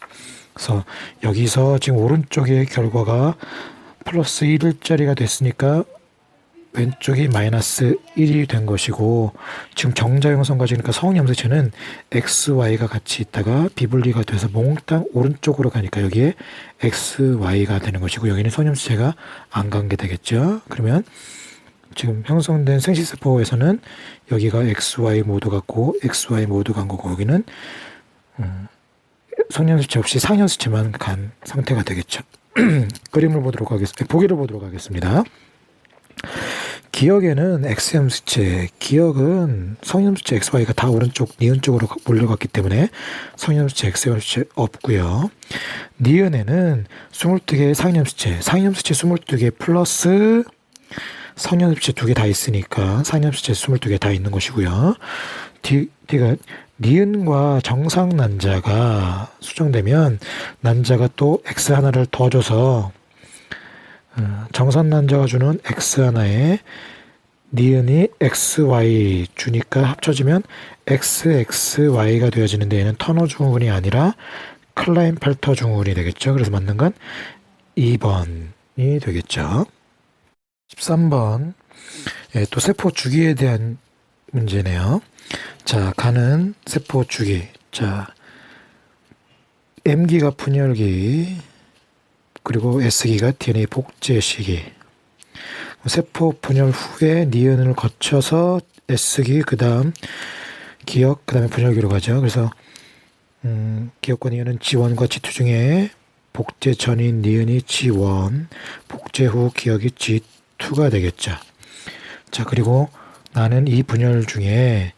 그래서 여기서 지금 오른쪽의 결과가 플러스 1짜리가 됐으니까 왼쪽이 마이너스 1이 된 것이고 지금 정자 형성 과정이니까 성염색체는 XY가 같이 있다가 비분리가 돼서 몽땅 오른쪽으로 가니까 여기에 XY가 되는 것이고 여기는 성염색체가 안 간 게 되겠죠. 그러면 지금 형성된 생식세포에서는 여기가 XY 모두 같고 XY 모두 간 거고 여기는 성염색체 없이 상염색체만 간 상태가 되겠죠. 그림을 보도록 하겠습니다. 보기를 보도록 하겠습니다. 기억에는 X염색체, 기억은 성염색체 XY가 다 오른쪽 니은 쪽으로 몰려갔기 때문에 성염색체 X염색체 없고요. 니은에는 22개의 상염색체 22개 플러스 성염색체 2개 다 있으니까 상염색체 22개 다 있는 것이고요. 디귿 니은과 정상 난자가 수정되면 난자가 또 X 하나를 더 줘서 정상 난자가 주는 X 하나에 니은이 XY 주니까 합쳐지면 XXY가 되어지는데 얘는 터너 증후군이 아니라 클라인펠터 증후군이 되겠죠. 그래서 맞는 건 2번이 되겠죠. 13번 또 세포 주기에 대한 문제네요. 자, 가는 세포 주기. 자, M기가 분열기, 그리고 S기가 DNA 복제 시기. 세포 분열 후에 니은을 거쳐서 S기, 그 다음 기억, 그 다음에 분열기로 가죠. 그래서 기억과 니은은 G1과 G2 중에 복제 전인 니은이 G1, 복제 후 기억이 G2가 되겠죠. 자, 그리고 나는 이 분열 중에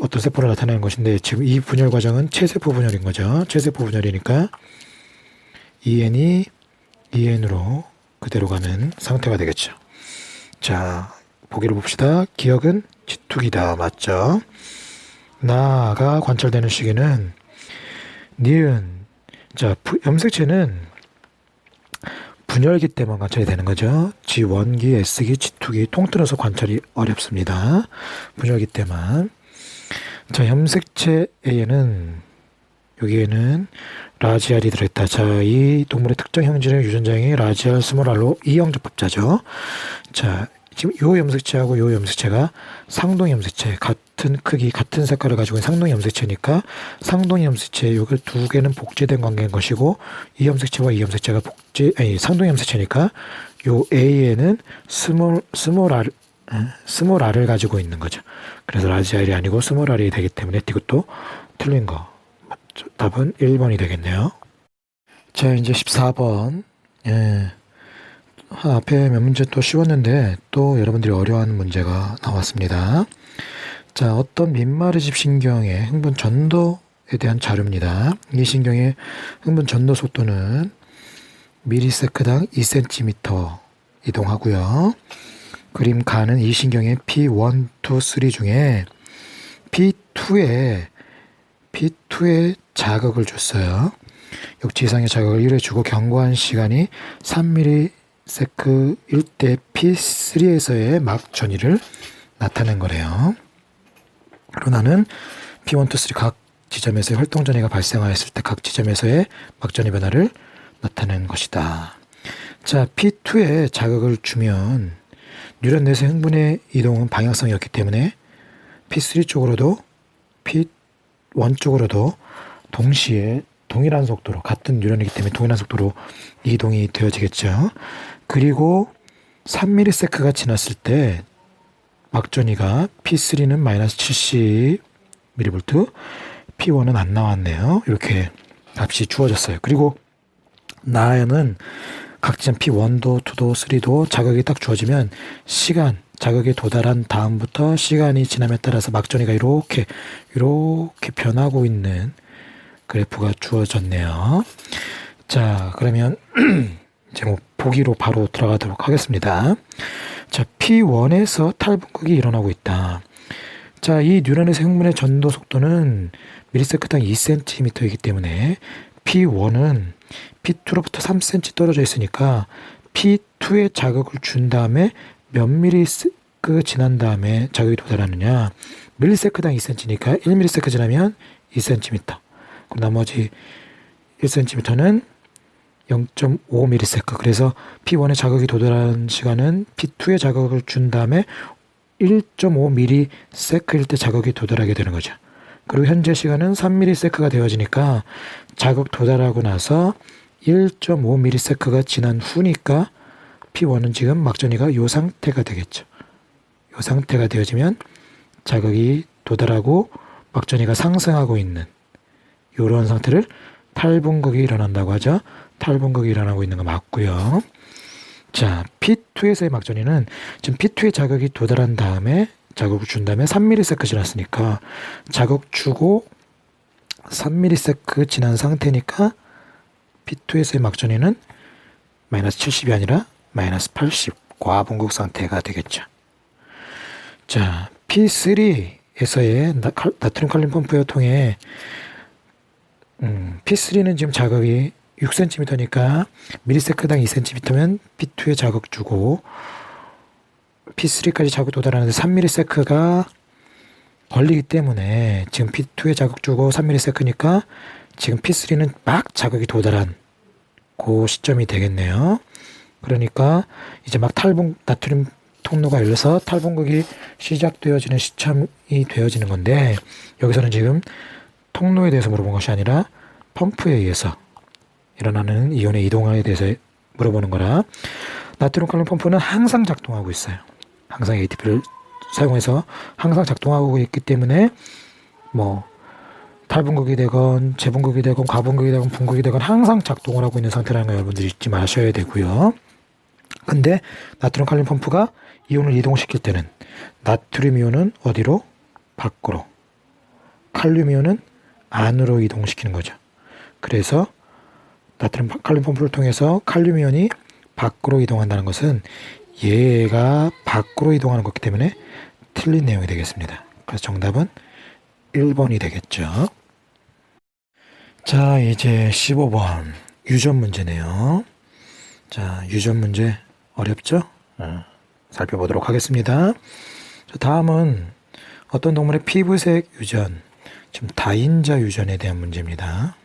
어떤 세포를 나타내는 것인데 지금 이 분열 과정은 체세포 분열인 거죠. 체세포 분열이니까 EN이 EN으로 그대로 가는 상태가 되겠죠. 자, 보기를 봅시다. 기억은 G2기다. 맞죠? 나가 관찰되는 시기는 니은. 자, 염색체는 분열기 때만 관찰이 되는 거죠. G1기, S기, G2기 통틀어서 관찰이 어렵습니다. 분열기 때만. 자, 염색체에는 여기에는 라지알이 들어있다. 자, 이 동물의 특정 형질의 유전자형이 라지알 스몰알로 이형접합자죠. 자, 지금 요 염색체하고 요 염색체가 상동 염색체, 같은 크기, 같은 색깔을 가지고 있는 상동 염색체니까 상동 염색체 요게 두 개는 복제된 관계인 것이고 이 염색체와 이 염색체가 상동 염색체니까 요 A에는 스몰 R을 가지고 있는 거죠. 그래서 라지알이 아니고 스몰 R이 되기 때문에 이것도 틀린 거. 답은 1번이 되겠네요. 자, 이제 14번. 앞에 몇 문제 또 쉬웠는데 또 여러분들이 어려워하는 문제가 나왔습니다. 자, 어떤 민마르집 신경의 흥분 전도에 대한 자료입니다. 이 신경의 흥분 전도 속도는 미리세크당 2cm 이동하고요. 그림 가는 이 신경의 P1, 2, 3 중에 P2에 자극을 줬어요. 역지 이상의 자극을 1회 주고 경과한 시간이 3ms일 때 P3에서의 막 전이를 나타낸 거래요. 그리고 나는 P1, 2, 3 각 지점에서의 활동 전이가 발생하였을 때 각 지점에서의 막 전이 변화를 나타낸 것이다. 자, P2에 자극을 주면 뉴런 내에서 흥분의 이동은 방향성이었기 때문에 P3 쪽으로도 P1 쪽으로도 동시에 동일한 속도로, 같은 뉴런이기 때문에 동일한 속도로 이동이 되어지겠죠. 그리고 3ms가 지났을 때 막전이가 P3는 마이너스 70mV, P1은 안 나왔네요. 이렇게 값이 주어졌어요. 그리고 나에는 각 지점 P1도 2도 3도 자극이 딱 주어지면 자극에 도달한 다음부터 시간이 지남에 따라서 막전이가 이렇게 변하고 있는 그래프가 주어졌네요. 자, 그러면 이제 뭐 보기로 바로 들어가도록 하겠습니다. 자, P1에서 탈분극이 일어나고 있다. 자, 이 뉴런에서 흥분의 전도 속도는 미리세컨당 2cm이기 때문에 P1은 P2로부터 3cm 떨어져 있으니까 P2에 자극을 준 다음에 몇 미리세컨 지난 다음에 자극이 도달하느냐. 밀리세컨당 2cm니까 1미리세컨 지나면 2cm. 나머지 1cm는 0.5미리세컨. 그래서 P1에 자극이 도달하는 시간은 P2에 자극을 준 다음에 1.5미리세컨일 때 자극이 도달하게 되는 거죠. 그리고 현재 시간은 3미리세컨가 되어지니까 자극 도달하고 나서 1.5미리세컨가 지난 후니까 P1은 지금 막전이가 이 상태가 되겠죠. 이 상태가 되어지면 자극이 도달하고 막전이가 상승하고 있는 이런 상태를 탈분극이 일어난다고 하죠. 탈분극이 일어나고 있는 거 맞고요. 자, P2에서의 막전이는 지금 P2에 자극이 도달한 다음에 자극을 준 다음에 3미리세컨 지났으니까 자극 주고 3미리세컨 지난 상태니까 P2에서의 막전이는 마이너스 70이 아니라 마이너스 80 과분극 상태가 되겠죠. 자, P3에서의 나트륨 칼륨 펌프를 통해 P3는 지금 자극이 6cm니까 미리세컨당 2cm면 P2에 자극 주고 P3까지 자극 도달하는데 3ms가 걸리기 때문에 지금 P2에 자극 주고 3ms니까 지금 P3는 막 자극이 도달한 그 시점이 되겠네요. 그러니까 이제 막 나트륨 통로가 열려서 탈분극이 시작되어지는 시점이 되어지는 건데 여기서는 지금 통로에 대해서 물어본 것이 아니라 펌프에 의해서 일어나는 이온의 이동에 대해서 물어보는 거라. 나트륨 칼륨 펌프는 항상 작동하고 있어요. 항상 ATP를 사용해서 항상 작동하고 있기 때문에 뭐 탈분극이 되건 재분극이 되건 과분극이 되건 분극이 되건 항상 작동을 하고 있는 상태라는 거 여러분들이 잊지 마셔야 되고요. 근데 나트륨 칼륨 펌프가 이온을 이동시킬 때는 나트륨 이온은 어디로? 밖으로. 칼륨 이온은 안으로 이동시키는 거죠. 그래서 나트륨 칼륨 펌프를 통해서 칼륨 이온이 밖으로 이동한다는 것은 얘가 밖으로 이동하는 거기 때문에 틀린 내용이 되겠습니다. 그래서 정답은 1번이 되겠죠. 자, 이제 15번 유전 문제네요. 자, 유전 문제 어렵죠? 살펴보도록 하겠습니다. 자, 다음은 어떤 동물의 피부색 유전, 지금 다인자 유전에 대한 문제입니다.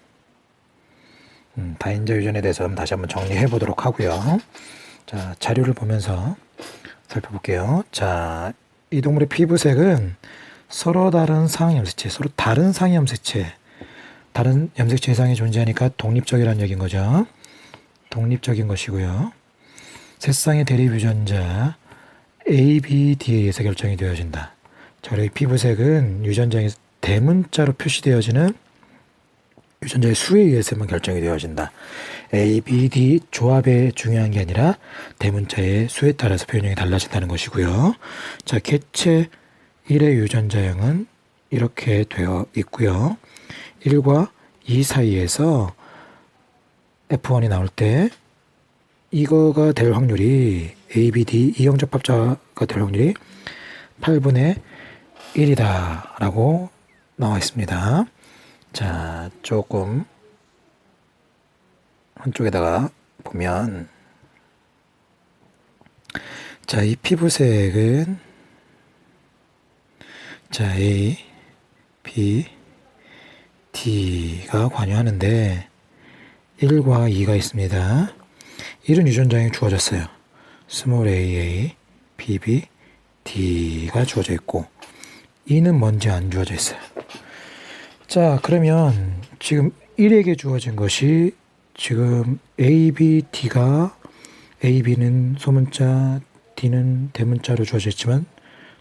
다인자 유전에 대해서 다시 한번 정리해 보도록 하고요. 자, 자료를 보면서 살펴볼게요. 자, 이 동물의 피부색은 서로 다른 상위 염색체, 서로 다른 상위 염색체, 다른 염색체 이상이 존재하니까 독립적이라는 얘기인 거죠. 독립적인 것이고요. 세 쌍의 대립 유전자 ABDA에서 결정이 되어진다. 자, 그리고 피부색은 유전자의 대문자로 표시되어지는 유전자의 수에 의해서만 결정이 되어진다. A, B, D 조합에 중요한 게 아니라 대문자의 수에 따라서 표현형이 달라진다는 것이고요. 자, 개체 1의 유전자형은 이렇게 되어 있고요. 1과 2 사이에서 F1이 나올 때 이거가 될 확률이 ABD 이형접합자가 될 확률이 8분의 1이다 라고 나와 있습니다. 자, 조금 한쪽에다가 보면, 자, 이 피부색은 자, A, B, D가 관여하는데 1과 2가 있습니다. 1은 유전자형이 주어졌어요. 스몰 AA, BB, D가 주어져 있고 2는 먼저 안 주어져 있어요. 자, 그러면 지금 1에게 주어진 것이 지금 AB, D가 AB는 소문자, D는 대문자로 주어져 있지만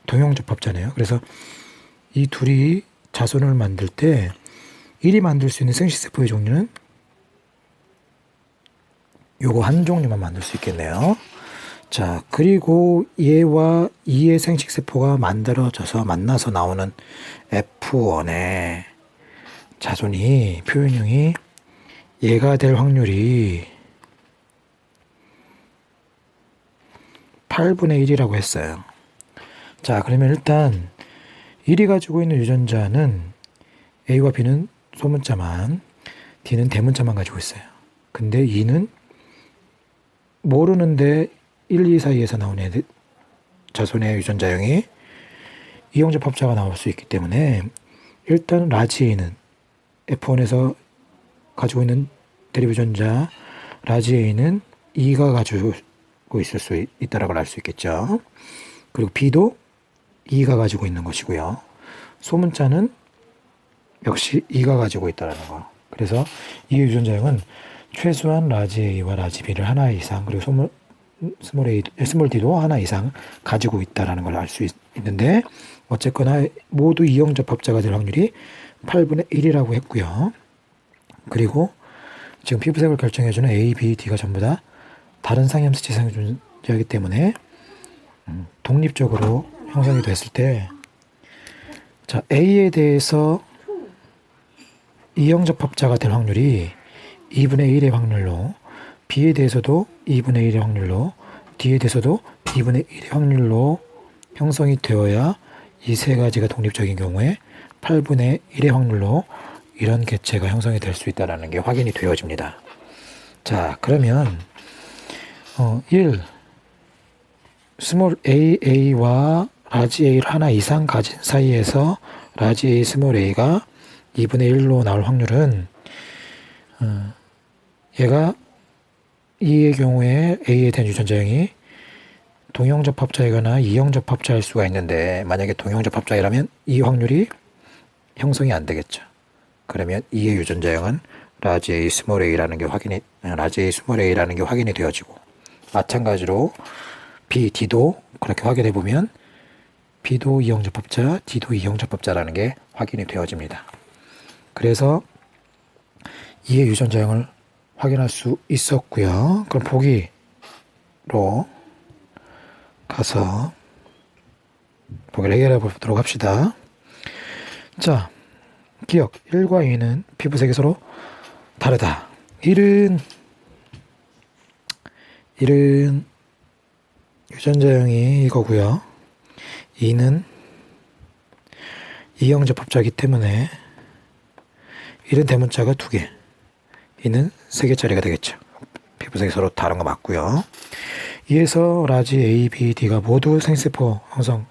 동형접합자네요. 그래서 이 둘이 자손을 만들 때 1이 만들 수 있는 생식세포의 종류는 요거 한 종류만 만들 수 있겠네요. 자, 그리고 얘와 2의 생식세포가 만들어져서 만나서 나오는 F1의 자손이 표현형이 얘가 될 확률이 8분의 1이라고 했어요. 자, 그러면 일단 1이 가지고 있는 유전자는 A와 B는 소문자만, D는 대문자만 가지고 있어요. 근데 2는 모르는데 1, 2 사이에서 나오는 애들, 자손의 유전자형이 이형접합자가 나올 수 있기 때문에 일단 라지 A는 F1에서 가지고 있는 대립 유전자 라지 A는 2가 가지고 있을 수 있다라고 알 수 있겠죠. 그리고 B도 2가 가지고 있는 것이고요. 소문자는 역시 2가 가지고 있다는 거. 그래서 이 유전자형은 최소한 라지 A와 라지 B를 하나 이상, 그리고 스몰 D도 하나 이상 가지고 있다는 걸 알 수 있는데, 어쨌거나 모두 이형접합자가 될 확률이 8분의 1이라고 했고요. 그리고 지금 피부색을 결정해주는 A, B, D가 전부 다 다른 상염수 지상 유전자이기 때문에 독립적으로 형성이 됐을 때, 자, A에 대해서 이형접합자가 될 확률이 2분의 1의 확률로, B에 대해서도 2분의 1의 확률로, D에 대해서도 2분의 1의 확률로 형성이 되어야 이 세 가지가 독립적인 경우에 8분의 1의 확률로 이런 개체가 형성이 될 수 있다는 게 확인이 되어집니다. 자, 그러면 1. 스몰 AA와 라지 A를 하나 이상 가진 사이에서 라지 A, 스몰 A가 2분의 1로 나올 확률은 얘가 2의 경우에 A에 대한 유전자형이 동형접합자이거나 이형접합자일 수가 있는데, 만약에 동형접합자이라면 이 확률이 형성이 안 되겠죠. 그러면 2의 유전자형은 라지 A, 스몰 A라는 게 확인이 되어지고, 마찬가지로 B, D도 그렇게 확인해 보면 B도 이형접합자, D도 이형접합자라는 게 확인이 되어집니다. 그래서 2의 유전자형을 확인할 수 있었고요. 그럼 보기로 가서 보기를 해결해 보도록 합시다. 자, 기억 1과 2는 피부색이 서로 다르다. 1은 유전자형이 이거고요. 2는 이형접합자이기 때문에 1은 대문자가 2개, 2는 3개짜리가 되겠죠. 피부색이 서로 다른 거 맞고요. 이에서 라지 A, B, D가 모두 생세포 형성,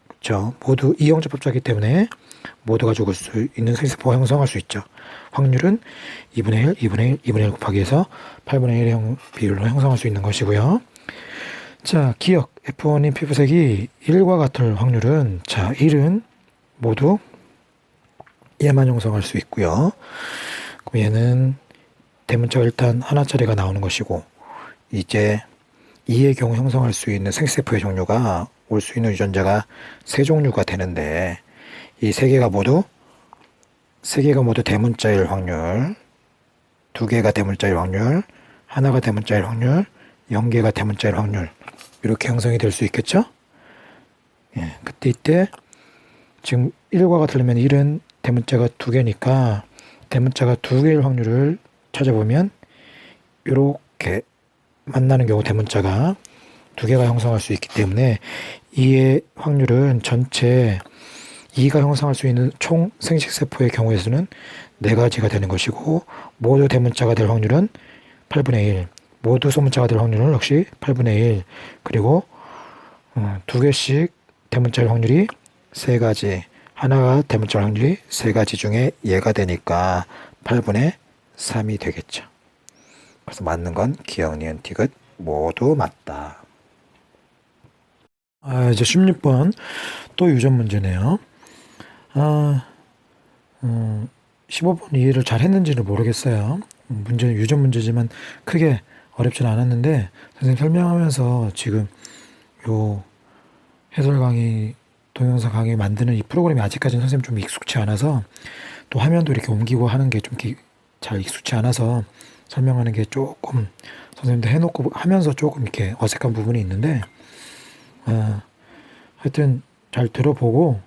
그렇죠. 모두 이형접합자이기 때문에 모두 가지고 수 있는 생세포가 형성할 수 있죠. 확률은 2분의 1, 2분의 1, 2분의 1 곱하기 해서 8분의 1의 비율로 형성할 수 있는 것이고요. 자, 기억 F1인 피부색이 1과 같을 확률은, 자, 1은 모두 얘만 형성할 수 있고요. 그럼 얘는 대문자가 일단 하나짜리가 나오는 것이고, 이제 2의 경우 형성할 수 있는 생세포의 종류가 올 수 있는 유전자가 3종류가 되는데, 이 3개가 모두 대문자일 확률, 2개가 대문자일 확률, 하나가 대문자일 확률, 0개가 대문자일 확률, 이렇게 형성이 될 수 있겠죠? 예, 이때 지금 1과 같으려면 1은 대문자가 2개니까 대문자가 2개일 확률을 찾아보면 이렇게 만나는 경우 대문자가 두 개가 형성할 수 있기 때문에 이의 확률은 전체 2가 형성할 수 있는 총 생식세포의 경우에서는 4가지가 되는 것이고, 모두 대문자가 될 확률은 8분의 1, 모두 소문자가 될 확률은 역시 8분의 1, 그리고 2개씩 대문자일 확률이 3가지, 하나가 대문자 확률이 3가지 중에 얘가 되니까 8분의 3이 되겠죠. 그래서 맞는 건 기억, 니은, 티귿 모두 맞다. 이제 16번 또 유전 문제네요. 15번 이해를 잘 했는지는 모르겠어요. 문제는 유전 문제지만 크게 어렵지는 않았는데, 선생님 설명하면서 지금 요 해설 강의, 동영상 강의 만드는 이 프로그램이 아직까지는 선생님 좀 익숙치 않아서, 또 화면도 이렇게 옮기고 하는 게 좀 잘 익숙치 않아서 설명하는 게 조금 선생님도 해놓고 하면서 조금 이렇게 어색한 부분이 있는데, 하여튼 잘 들어보고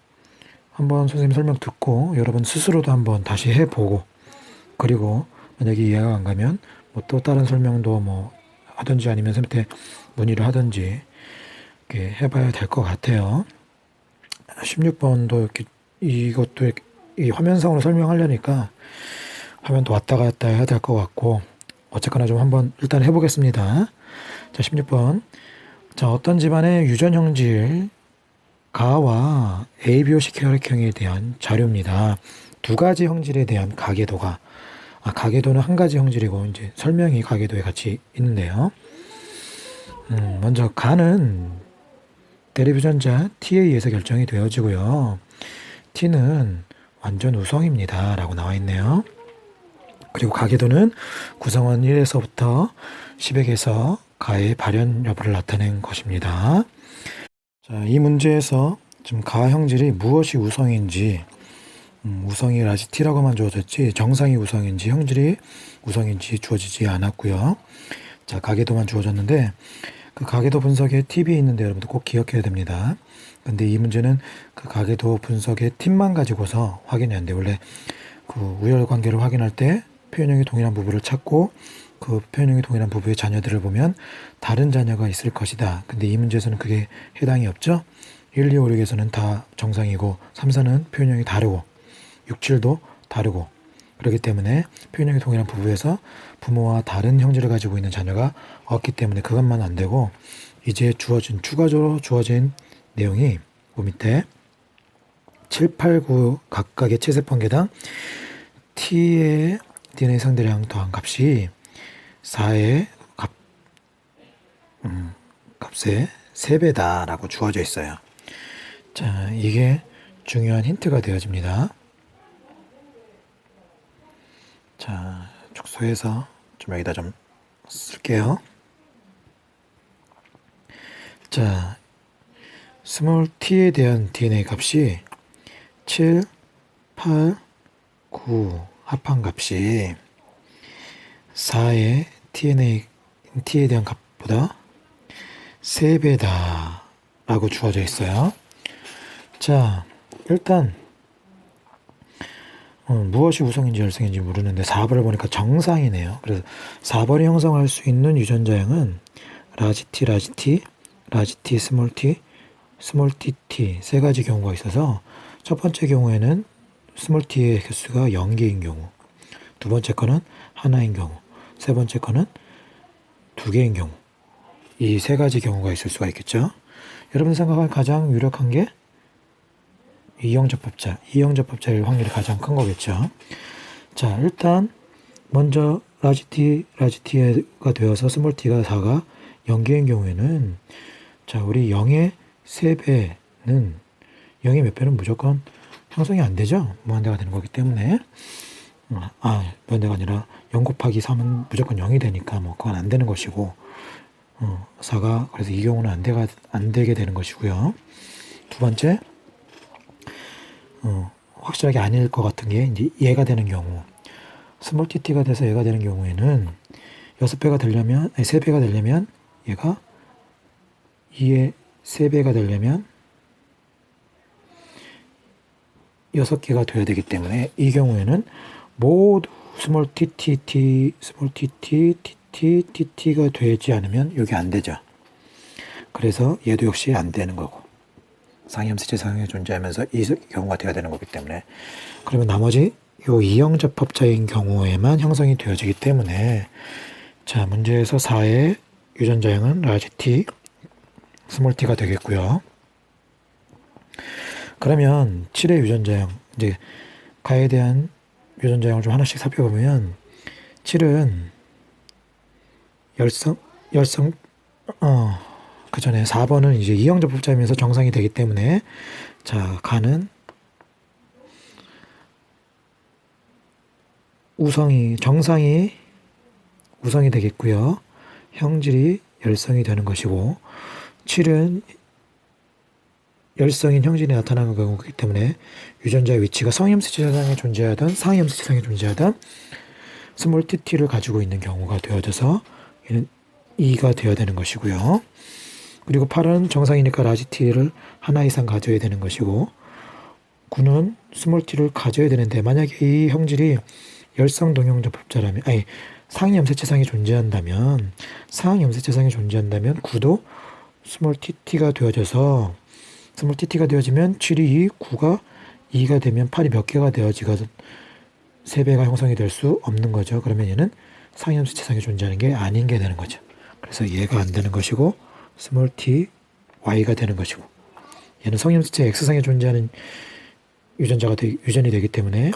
한번 선생님 설명 듣고 여러분 스스로도 한번 다시 해보고, 그리고 만약에 이해가 안 가면 뭐 또 다른 설명도 뭐 하든지 아니면 선생님한테 문의를 하든지 이렇게 해봐야 될 것 같아요. 16번도 이렇게 이것도 이 화면상으로 설명하려니까 화면도 왔다 갔다 해야 될 것 같고, 어쨌거나 좀 한번 일단 해보겠습니다. 자, 16번. 자, 어떤 집안의 유전 형질 가와 ABOC 혈액형에 대한 자료입니다. 2가지 형질에 대한 가계도가, 가계도는 한 가지 형질이고 이제 설명이 가계도에 같이 있는데요. 먼저 가는 대립유전자 T에 의해서 결정이 되어지고요. T는 완전 우성입니다 라고 나와 있네요. 그리고 가계도는 구성원 1에서부터 10에게서 가의 발현 여부를 나타낸 것입니다. 자, 이 문제에서 지금 가 형질이 무엇이 우성인지, 우성이 라지 T라고만 주어졌지 정상이 우성인지 형질이 우성인지 주어지지 않았고요. 자, 가계도만 주어졌는데 그 가계도 분석에 팁이 있는데 여러분들 꼭 기억해야 됩니다. 근데 이 문제는 그 가계도 분석의 팁만 가지고서 확인이 안 돼. 원래 그 우열 관계를 확인할 때 표현형이 동일한 부부를 찾고 그 표현형이 동일한 부부의 자녀들을 보면 다른 자녀가 있을 것이다. 근데 이 문제에서는 그게 해당이 없죠. 1, 2, 5, 6에서는 다 정상이고 3, 4는 표현형이 다르고 6, 7도 다르고, 그렇기 때문에 표현형이 동일한 부부에서 부모와 다른 형질을 가지고 있는 자녀가 없기 때문에 그것만 안 되고, 이제 추가적으로 주어진 내용이 그 밑에 7, 8, 9 각각의 체세번개당 T의 DNA 상대량 더한 값이 4의 값의 3배다 라고 주어져 있어요. 자, 이게 중요한 힌트가 되어집니다. 자, 축소해서 좀 여기다 좀 쓸게요. 자, 스몰 t에 대한 DNA 값이 7, 8, 9 합한 값이 4의 t에 대한 값보다 3배다 라고 주어져 있어요. 자, 일단 무엇이 우성인지 열성인지 모르는데 4번을 보니까 정상이네요. 그래서 4번이 형성할 수 있는 유전자형은 라지 t, 라지 t, 라지 t, 스몰 t, 스몰 tt 세 가지 경우가 있어서, 첫 번째 경우에는 스몰 t의 개수가 0개인 경우, 두 번째 거는 하나인 경우, 세 번째 거는 2개인 경우, 이 세 가지 경우가 있을 수가 있겠죠. 여러분 생각할 가장 유력한 게 이형접합자일 확률이 가장 큰 거겠죠. 자, 일단 먼저 라지 t가 되어서 스몰 t가 4가 0개인 경우에는, 자, 우리 0의 3배는 0의 몇 배는 무조건 형성이 안 되죠. 무한대가 되는 거기 때문에. 무한대가 아니라 0 곱하기 3은 무조건 0이 되니까 뭐 그건 안 되는 것이고, 4가 그래서 이 경우는 안 되게 되는 것이고요. 두 번째, 확실하게 아닐 것 같은 게 이제 얘가 되는 경우, 스몰 tt가 돼서 얘가 되는 경우에는 6배가 되려면, 3배가 되려면 얘가 2의 3배가 되려면 6개가 돼야 되기 때문에 이 경우에는 모두 스몰 tt, 스몰 tt, 스몰티 TT가 되지 않으면 이게 안 되죠. 그래서 얘도 역시 안 되는 거고 상이함수치상이 존재하면서 이 경우가 돼야 되는 거기 때문에 그러면 나머지 요 이형접합자인 경우에만 형성이 되어지기 때문에 자 문제에서 4의 유전자형은 라지 T, 스몰 t가 되겠고요. 그러면 7의 유전자형 이제 가에 대한 유전자형을 좀 하나씩 살펴보면 7은 열성 그 전에 4번은 이제 이형접합자이면서 정상이 되기 때문에 자 가는 정상이 우성이 되겠고요. 형질이 열성이 되는 것이고 7은 열성인 형질이 나타나는 경우이기 때문에 유전자의 위치가 성형수치상에 존재하던 상형수치상에 존재하던 스몰 tt를 가지고 있는 경우가 되어져서 얘는 2가 되어야 되는 것이고요. 그리고 8은 정상이니까 라지 t를 하나 이상 가져야 되는 것이고 9는 스몰 t를 가져야 되는데 만약에 이 형질이 열성 동형접합자라면 아니 상위 염색체상이 존재한다면 9도 스몰 tt가 되어져서 스몰 tt가 되어지면 7이 2, 9가 2가 되면 8이 몇 개가 되어지거든 3배가 형성이 될 수 없는 거죠. 그러면 얘는 상위 염색체상에 존재하는 게 아닌 게 되는 거죠. 그래서 얘가 안 되는 것이고 스몰 t, y가 되는 것이고 얘는 성염색체 x상에 존재하는 유전이 되기 때문에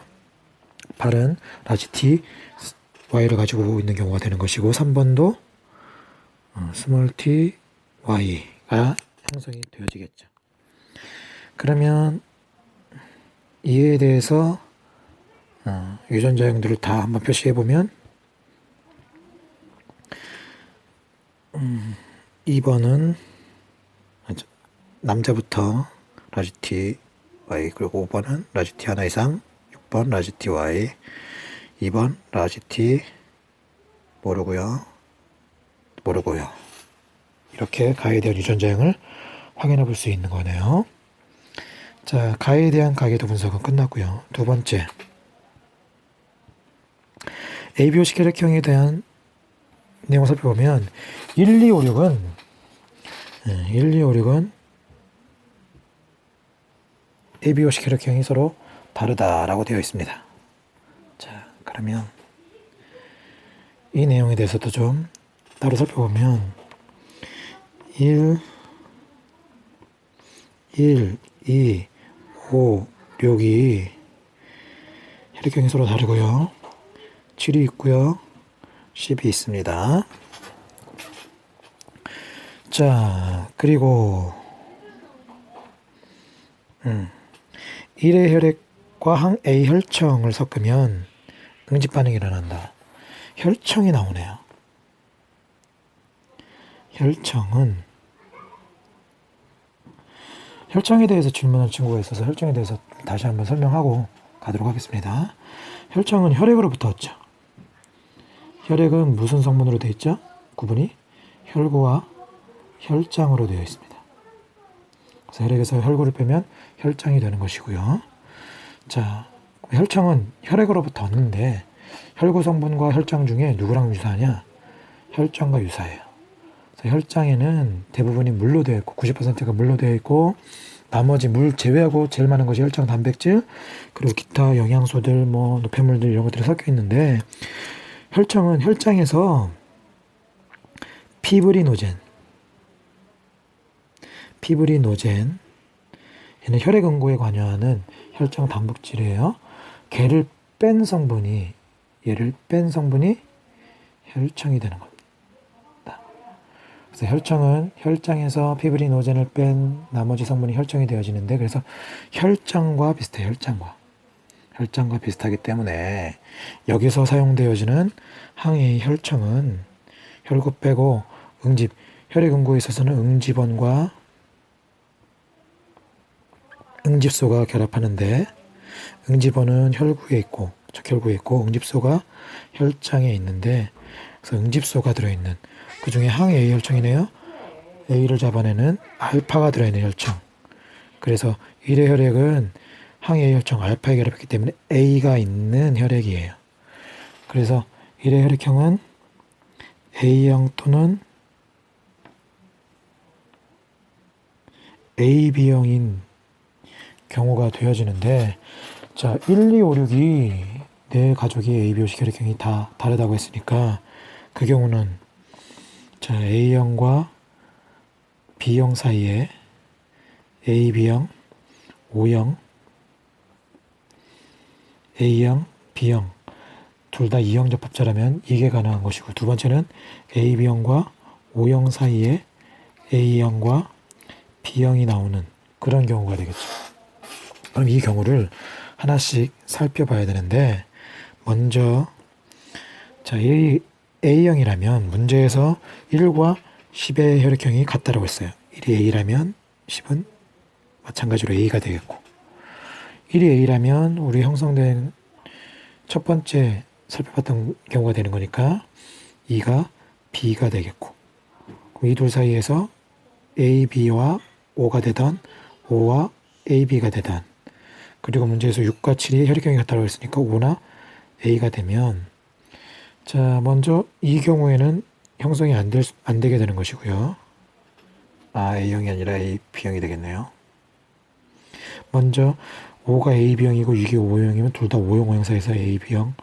8은 라지 t, y를 가지고 있는 경우가 되는 것이고 3번도 스몰 t, y가 형성이 되어지겠죠. 그러면 이에 대해서 유전자형들을 다 한번 표시해 보면 2번은 남자부터 라지 t, y 그리고 5번은 라지 t 하나 이상 6번 라지 t, y 2번 라지 t 모르고요 이렇게 가에 대한 유전자형을 확인해 볼 수 있는 거네요. 자, 가에 대한 가계도 분석은 끝났고요. 두 번째 ABO식 혈액형에 대한 내용을 살펴보면 1256은 ABO식 혈액형이 서로 다르다라고 되어 있습니다. 자, 그러면 이 내용에 대해서도 좀 따로 살펴보면 1, 2, 5, 6이 혈액형이 서로 다르고요. 7이 있고요. 10이 있습니다. 자, 그리고 1의 혈액과 항 A 혈청을 섞으면 응집 반응이 일어난다. 혈청이 나오네요. 혈청에 대해서 질문한 친구가 있어서 혈청에 대해서 다시 한번 설명하고 가도록 하겠습니다. 혈청은 혈액으로부터 왔죠. 혈액은 무슨 성분으로 되어 있죠? 구분이 혈구와 혈장으로 되어 있습니다. 그래서 혈액에서 혈구를 빼면 혈장이 되는 것이고요. 자, 혈청은 혈액으로부터 왔는데 혈구 성분과 혈장 중에 누구랑 유사하냐? 혈장과 유사해요. 그래서 혈장에는 대부분이 물로 되어 있고 90%가 물로 되어 있고 나머지 물 제외하고 제일 많은 것이 혈장 단백질 그리고 기타 영양소들 뭐 노폐물들 이런 것들이 섞여 있는데 혈청은 혈장에서 피브리노젠 얘는 혈액 응고에 관여하는 혈장 단백질이에요. 얘를 뺀 성분이 혈청이 되는 겁니다. 그래서 혈청은 혈장에서 피브리노젠을 뺀 나머지 성분이 혈청이 되어지는데 그래서 혈장과 비슷해요. 혈장과 비슷하기 때문에 여기서 사용되어지는 항의 혈청은 혈구 빼고 혈액 응고에 있어서는 응집원과 응집소가 결합하는데 응집원은 혈구에 있고 응집소가 혈장에 있는데 그래서 응집소가 들어있는 그 중에 항 A 혈청이네요. A를 잡아내는 알파가 들어있는 혈청. 그래서 1의 혈액은 항 A 혈청 알파에 결합했기 때문에 A가 있는 혈액이에요. 그래서 1의 혈액형은 A형 또는 AB형인 경우가 되어지는데, 자, 1, 2, 5, 6이 내 가족이 ABO식 혈액형이 다 다르다고 했으니까 그 경우는 자, A형과 B형 사이에 AB형, O형, A형, B형 둘 다 E형 접합자라면 이게 가능한 것이고, 두 번째는 AB형과 O형 사이에 A형과 B형이 나오는 그런 경우가 되겠죠. 그럼 이 경우를 하나씩 살펴봐야 되는데, 먼저 자, A형이라면 문제에서 1과 10의 혈액형이 같다고 했어요. 1이 A라면 10은 마찬가지로 A가 되겠고, 1이 A라면 우리 형성된 첫 번째 살펴봤던 경우가 되는 거니까 2가 B가 되겠고, 그럼 이 둘 사이에서 AB와 O가 되던 O와 AB가 되던, 그리고 문제에서 6과 7이 혈액형이 같다고 했으니까 O나 A가 되면, 자, 먼저 이 경우에는 형성이 안 되게 되는 것이고요. A형이 아니라 B형이 되겠네요. 먼저 5가 AB형이고 6이 O형이면 둘 다 O형 O형사에서 AB형,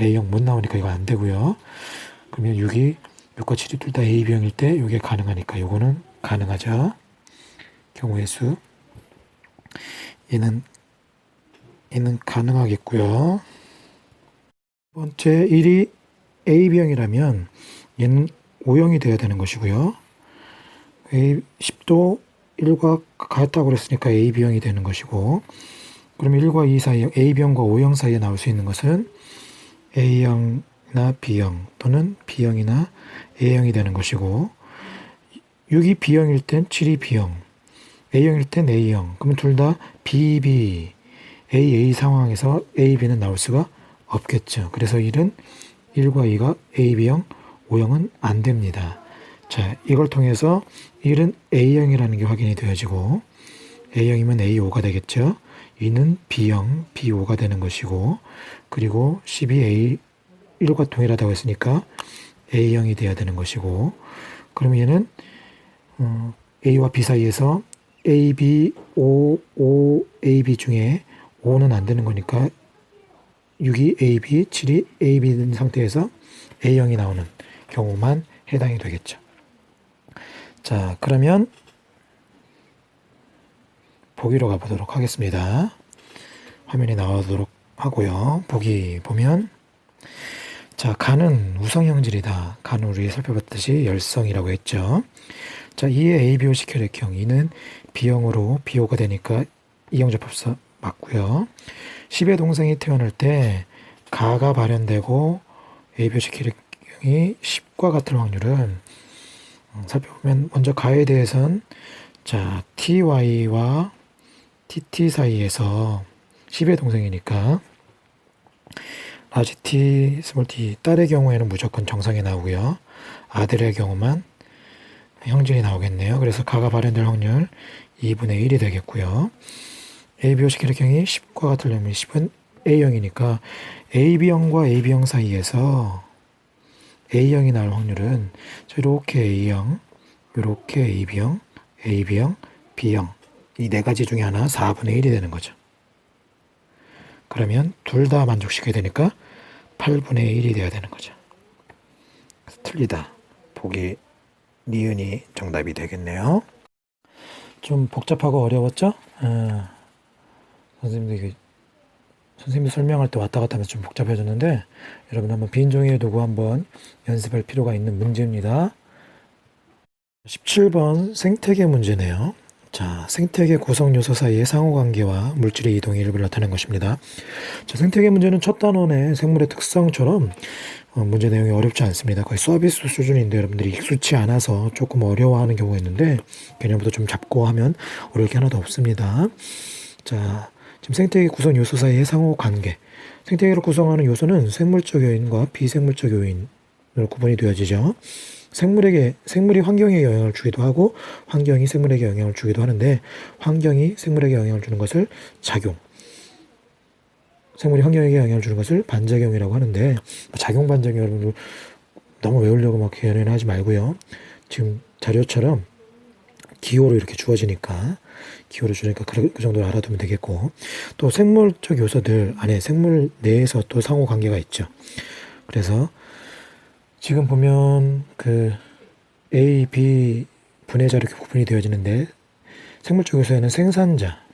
A형 못 나오니까 이거 안 되고요. 그러면 6과 7이 둘 다 AB형일 때 이게 가능하니까 이거는 가능하죠. 경우의 수. 얘는 가능하겠고요. 두 번째 1이 AB형이라면 얘는 O형이 돼야 되는 것이고요. 10도 1과 같다고 그랬으니까 AB형이 되는 것이고, 그럼 1과 2 사이, AB형과 O형 사이에 나올 수 있는 것은 A형이나 B형 또는 B형이나 A형이 되는 것이고, 6이 B형일 땐 7이 B형, A형일 땐 A형. 그러면 둘 다 BB, AA 상황에서 AB는 나올 수가 없겠죠. 그래서 1과 2가 AB형, O형은 안 됩니다. 자, 이걸 통해서 1은 A형이라는 게 확인이 되어지고, A형이면 AO가 되겠죠. 2는 B형, BO가 되는 것이고, 그리고 10이 1과 동일하다고 했으니까 A형이 돼야 되는 것이고, 그럼 얘는 A와 B 사이에서 AB, O, AB 중에 O는 안 되는 거니까 6이 AB, 7이 AB 된 상태에서 A형이 나오는 경우만 해당이 되겠죠. 자, 그러면 보기로 가보도록 하겠습니다. 화면이 나오도록 하고요. 보기 보면, 자, 간은 우성형질이다. 간은 우리 살펴봤듯이 열성이라고 했죠. 자, 2의 ABO식 혈액형, 2는 B형으로 BO가 되니까 E형 접합사 맞고요. 10의 동생이 태어날 때 가가 발현되고 ABO식 혈액형이 10과 같을 확률은, 살펴보면 먼저 가에 대해서는 자, TY와 TT 사이에서 10의 동생이니까 라지 T, 스몰 t, 딸의 경우에는 무조건 정상이 나오고요. 아들의 경우만 형질이 나오겠네요. 그래서 가가 발현될 확률 2분의 1이 되겠고요. ABO식 혈액형이 10과 같으려면 10은 A형이니까 AB형과 AB형 사이에서 A형이 나올 확률은 이렇게 A형, 이렇게 AB형, AB형, B형, 이 네 가지 중에 하나 4분의 1이 되는 거죠. 그러면 둘 다 만족시켜야 되니까 8분의 1이 돼야 되는 거죠. 틀리다. 보기 니은이 정답이 되겠네요. 좀 복잡하고 어려웠죠? 선생님이 설명할 때 왔다 갔다 하면서 좀 복잡해졌는데, 여러분 한번 빈 종이에 두고 한번 연습할 필요가 있는 문제입니다. 17번 생태계 문제네요. 자, 생태계 구성 요소 사이의 상호관계와 물질의 이동의 일부를 나타낸 것입니다. 자, 생태계 문제는 첫 단원의 생물의 특성처럼 문제 내용이 어렵지 않습니다. 거의 서비스 수준인데 여러분들이 익숙치 않아서 조금 어려워하는 경우가 있는데, 개념부터 좀 잡고 하면 어려울 게 하나도 없습니다. 자, 지금 생태계 구성 요소 사이의 상호관계. 생태계를 구성하는 요소는 생물적 요인과 비생물적 요인으로 구분이 되어지죠. 생물이 환경에 영향을 주기도 하고 환경이 생물에게 영향을 주기도 하는데, 환경이 생물에게 영향을 주는 것을 작용, 생물이 환경에게 영향을 주는 것을 반작용이라고 하는데, 작용 반작용 여러분들 너무 외우려고 막 연연히 하지 말고요. 지금 자료처럼 기호로 이렇게 주어지니까 기호로 주니까 그 정도로 알아두면 되겠고, 또 생물적 요소들 안에 생물 내에서 또 상호 관계가 있죠. 그래서 지금 보면 그 A, B 분해자 이렇게 구분이 되어지는데, 생물적 요소에는 생산자,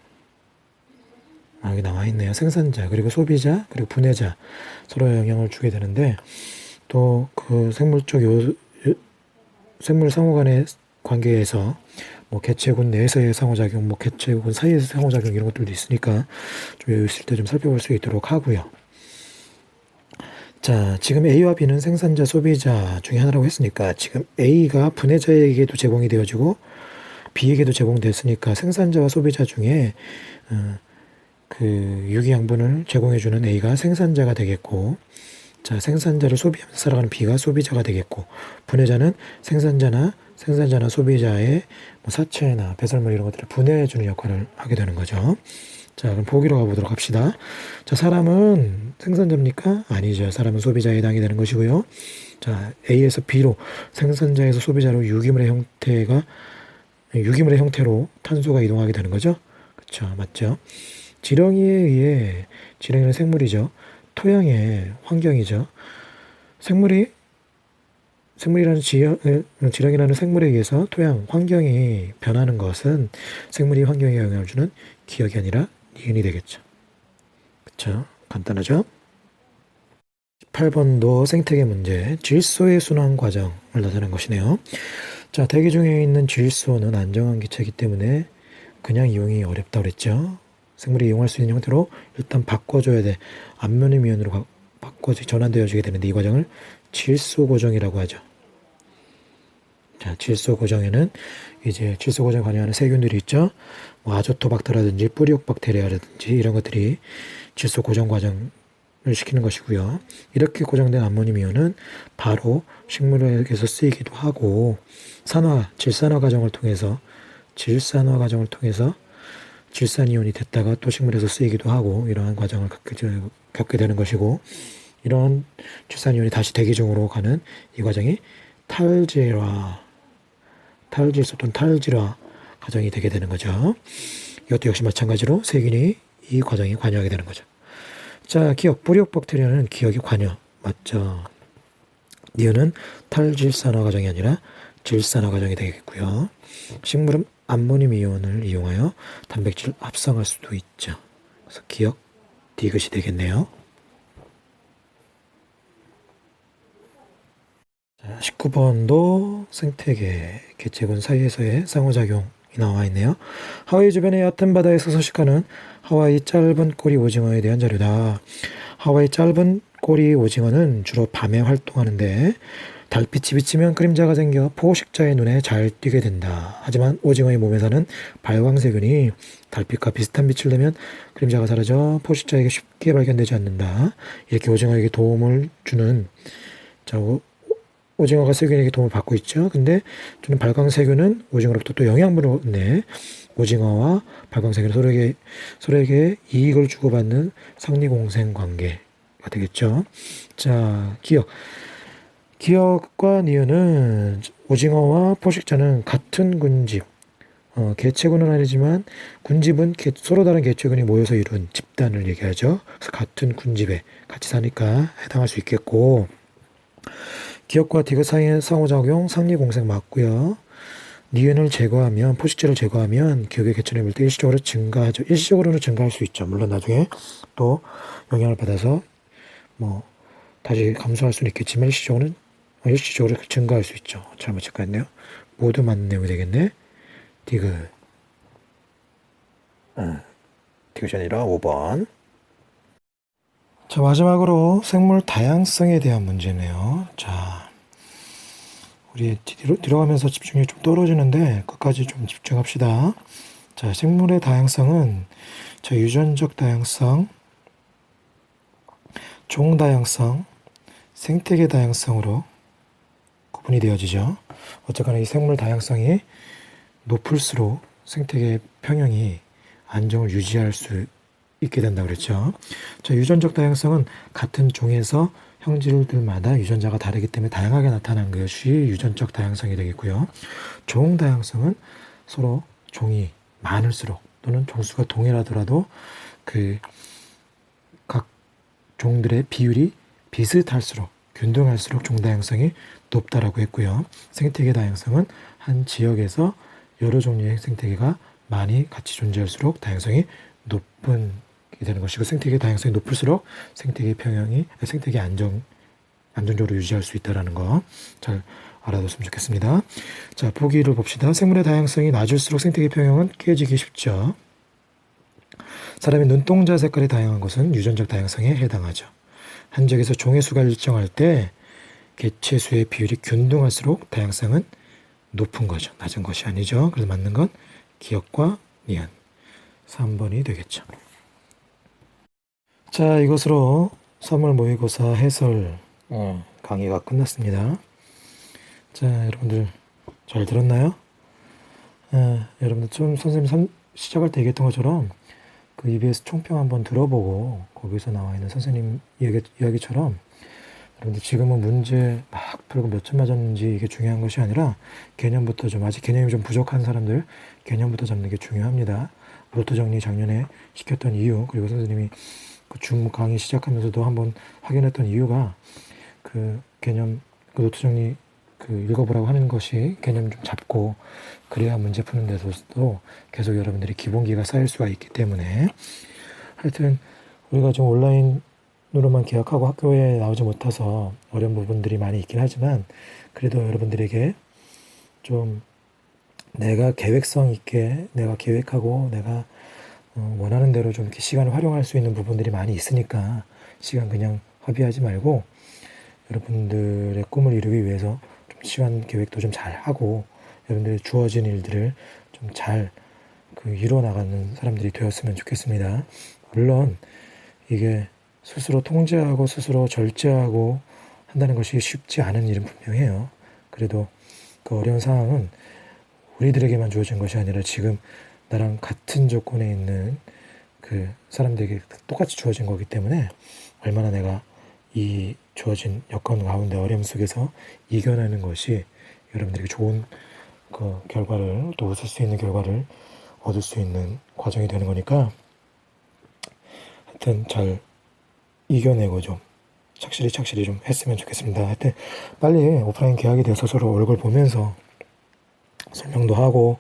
여기 나와 있네요. 생산자, 그리고 소비자, 그리고 분해자 서로 영향을 주게 되는데, 또 그 생물 상호 간의 관계에서 뭐 개체군 내에서의 상호작용, 뭐 개체군 사이에서 상호작용 이런 것들도 있으니까 좀 여유 있을 때 좀 살펴볼 수 있도록 하고요. 자, 지금 A와 B는 생산자, 소비자 중에 하나라고 했으니까 지금 A가 분해자에게도 제공이 되어지고 B에게도 제공됐으니까 생산자와 소비자 중에 그 유기양분을 제공해주는 A가 생산자가 되겠고, 자, 생산자를 소비하면서 살아가는 B가 소비자가 되겠고, 분해자는 생산자나 소비자의 뭐 사체나 배설물 이런 것들을 분해해주는 역할을 하게 되는 거죠. 자, 그럼 보기로 가보도록 합시다. 자, 사람은 생산자입니까? 아니죠. 사람은 소비자에 해당이 되는 것이고요. 자, A에서 B로, 생산자에서 소비자로 유기물의 형태로 탄소가 이동하게 되는 거죠. 그렇죠. 맞죠. 지렁이에 의해, 지렁이는 생물이죠. 토양의 환경이죠. 지렁이라는 생물에 의해서 토양, 환경이 변하는 것은 생물이 환경에 영향을 주는 기억이 아니라 니은이 되겠죠. 그쵸? 간단하죠? 18번도 생태계 문제, 질소의 순환 과정을 나타낸 것이네요. 자, 대기 중에 있는 질소는 안정한 기체이기 때문에 그냥 이용이 어렵다고 그랬죠. 생물이 이용할 수 있는 형태로 일단 바꿔줘야 돼. 암모늄 이온으로 전환되어지게 되는데, 이 과정을 질소 고정이라고 하죠. 자, 질소 고정에는 이제 질소 고정에 관여하는 세균들이 있죠. 뭐 아조토박터라든지 뿌리옥 박테리아라든지 이런 것들이 질소 고정 과정을 시키는 것이고요. 이렇게 고정된 암모늄 이온은 바로 식물에게서 쓰이기도 하고, 질산화 과정을 통해서 질산이온이 됐다가 또 식물에서 쓰이기도 하고, 이러한 과정을 겪게 되는 것이고, 이런 질산이온이 다시 대기 중으로 가는 이 과정이 탈질소 또는 탈질화 과정이 되게 되는 거죠. 이것도 역시 마찬가지로 세균이 이 과정에 관여하게 되는 거죠. 자, 기억, 뿌리옥 박테리아는 기억이 관여, 맞죠? 니은은 탈질산화 과정이 아니라 질산화 과정이 되겠고요. 식물은 암모늄 이온을 이용하여 단백질을 합성할 수도 있죠. 그래서 기억, 디귿이 되겠네요. 자, 19번도 생태계, 개체군 사이에서의 상호작용이 나와 있네요. 하와이 주변의 얕은 바다에서 서식하는 하와이 짧은 꼬리 오징어에 대한 자료다. 하와이 짧은 꼬리 오징어는 주로 밤에 활동하는데, 달빛이 비치면 그림자가 생겨 포식자의 눈에 잘 띄게 된다. 하지만 오징어의 몸에 사는 발광세균이 달빛과 비슷한 빛을 내면 그림자가 사라져 포식자에게 쉽게 발견되지 않는다. 이렇게 오징어에게 도움을 주는, 자, 오징어가 세균에게 도움을 받고 있죠. 근데 주는 발광세균은 오징어로부터 또 영양분을 얻네. 오징어와 발광세균은 서로에게 이익을 주고받는 상리공생 관계가 되겠죠. 자, 기억과 니은은 오징어와 포식자는 같은 군집, 개체군은 아니지만 군집은 서로 다른 개체군이 모여서 이룬 집단을 얘기하죠. 그래서 같은 군집에 같이 사니까 해당할 수 있겠고, 기억과 디귿 사이의 상호작용, 상리공생 맞고요. 니은을 제거하면, 포식자를 제거하면 기억의 개체의 밀도 일시적으로 증가하죠. 일시적으로는 증가할 수 있죠. 물론 나중에 또 영향을 받아서 뭐 다시 감소할 수는 있겠지만 일시적으로 증가할 수 있죠. 잘못 체크했네요. 모두 맞는 내용이 되겠네. 디귿이 아니라 5번. 자, 마지막으로 생물 다양성에 대한 문제네요. 자, 우리 들어가면서 집중력이 좀 떨어지는데 끝까지 좀 집중합시다. 자, 생물의 다양성은 유전적 다양성, 종 다양성, 생태계 다양성으로 구분이 되어지죠. 어쨌거나 이 생물 다양성이 높을수록 생태계 평형이 안정을 유지할 수 있게 된다고 그랬죠. 자, 유전적 다양성은 같은 종에서 형질들마다 유전자가 다르기 때문에 다양하게 나타난 것이 유전적 다양성이 되겠고요. 종 다양성은 서로 종이 많을수록 또는 종수가 동일하더라도 그 각 종들의 비율이 비슷할수록 균등할수록 종 다양성이 높다라고 했고요. 생태계 다양성은 한 지역에서 여러 종류의 생태계가 많이 같이 존재할수록 다양성이 높은 게 되는 것이고, 생태계 다양성이 높을수록 생태계 평형이 생태계 안정적으로 유지할 수 있다는 거 잘 알아뒀으면 좋겠습니다. 자, 보기를 봅시다. 생물의 다양성이 낮을수록 생태계 평형은 깨지기 쉽죠. 사람의 눈동자 색깔이 다양한 것은 유전적 다양성에 해당하죠. 한 지역에서 종의 수가 일정할 때 개체 수의 비율이 균등할수록 다양성은 높은 거죠. 낮은 것이 아니죠. 그래서 맞는 건 기억과 니은 3번이 되겠죠. 자, 이것으로 3월 모의고사 해설 강의가 끝났습니다. 자, 여러분들 잘 들었나요? 여러분들 좀 선생님 시작할 때 얘기했던 것처럼 그 EBS 총평 한번 들어보고 거기서 나와 있는 선생님 이야기처럼 여러분들 지금은 문제 막 풀고 몇 점 맞았는지 이게 중요한 것이 아니라 개념부터 좀, 아직 개념이 좀 부족한 사람들 개념부터 잡는 게 중요합니다. 로또 정리 작년에 시켰던 이유, 그리고 선생님이 그 줌 강의 시작하면서도 한번 확인했던 이유가 그 개념, 그 노트 정리 그 읽어보라고 하는 것이 개념 좀 잡고 그래야 문제 푸는 데서도 계속 여러분들이 기본기가 쌓일 수가 있기 때문에, 하여튼 우리가 좀 온라인으로만 계약하고 학교에 나오지 못해서 어려운 부분들이 많이 있긴 하지만 그래도 여러분들에게 좀 내가 계획성 있게 내가 계획하고 내가 원하는 대로 좀 이렇게 시간을 활용할 수 있는 부분들이 많이 있으니까 시간 그냥 허비하지 말고 여러분들의 꿈을 이루기 위해서 좀 시간 계획도 좀 잘 하고 여러분들의 주어진 일들을 좀 잘 이루어 나가는 사람들이 되었으면 좋겠습니다. 물론 이게 스스로 통제하고 스스로 절제하고 한다는 것이 쉽지 않은 일은 분명해요. 그래도 그 어려운 상황은 우리들에게만 주어진 것이 아니라 지금 나랑 같은 조건에 있는 그 사람들에게 똑같이 주어진 거기 때문에 얼마나 내가 이 주어진 여건 가운데 어려움 속에서 이겨내는 것이 여러분들에게 좋은 그 결과를, 또 웃을 수 있는 결과를 얻을 수 있는 과정이 되는 거니까 하여튼 잘 이겨내고 좀 착실히 좀 했으면 좋겠습니다. 하여튼 빨리 오프라인 계약이 돼서 서로 얼굴 보면서 설명도 하고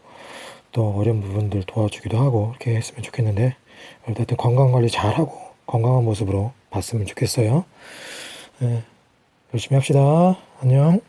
또 어려운 부분들 도와주기도 하고 이렇게 했으면 좋겠는데, 하여튼 건강관리 잘하고 건강한 모습으로 봤으면 좋겠어요. 네, 열심히 합시다. 안녕.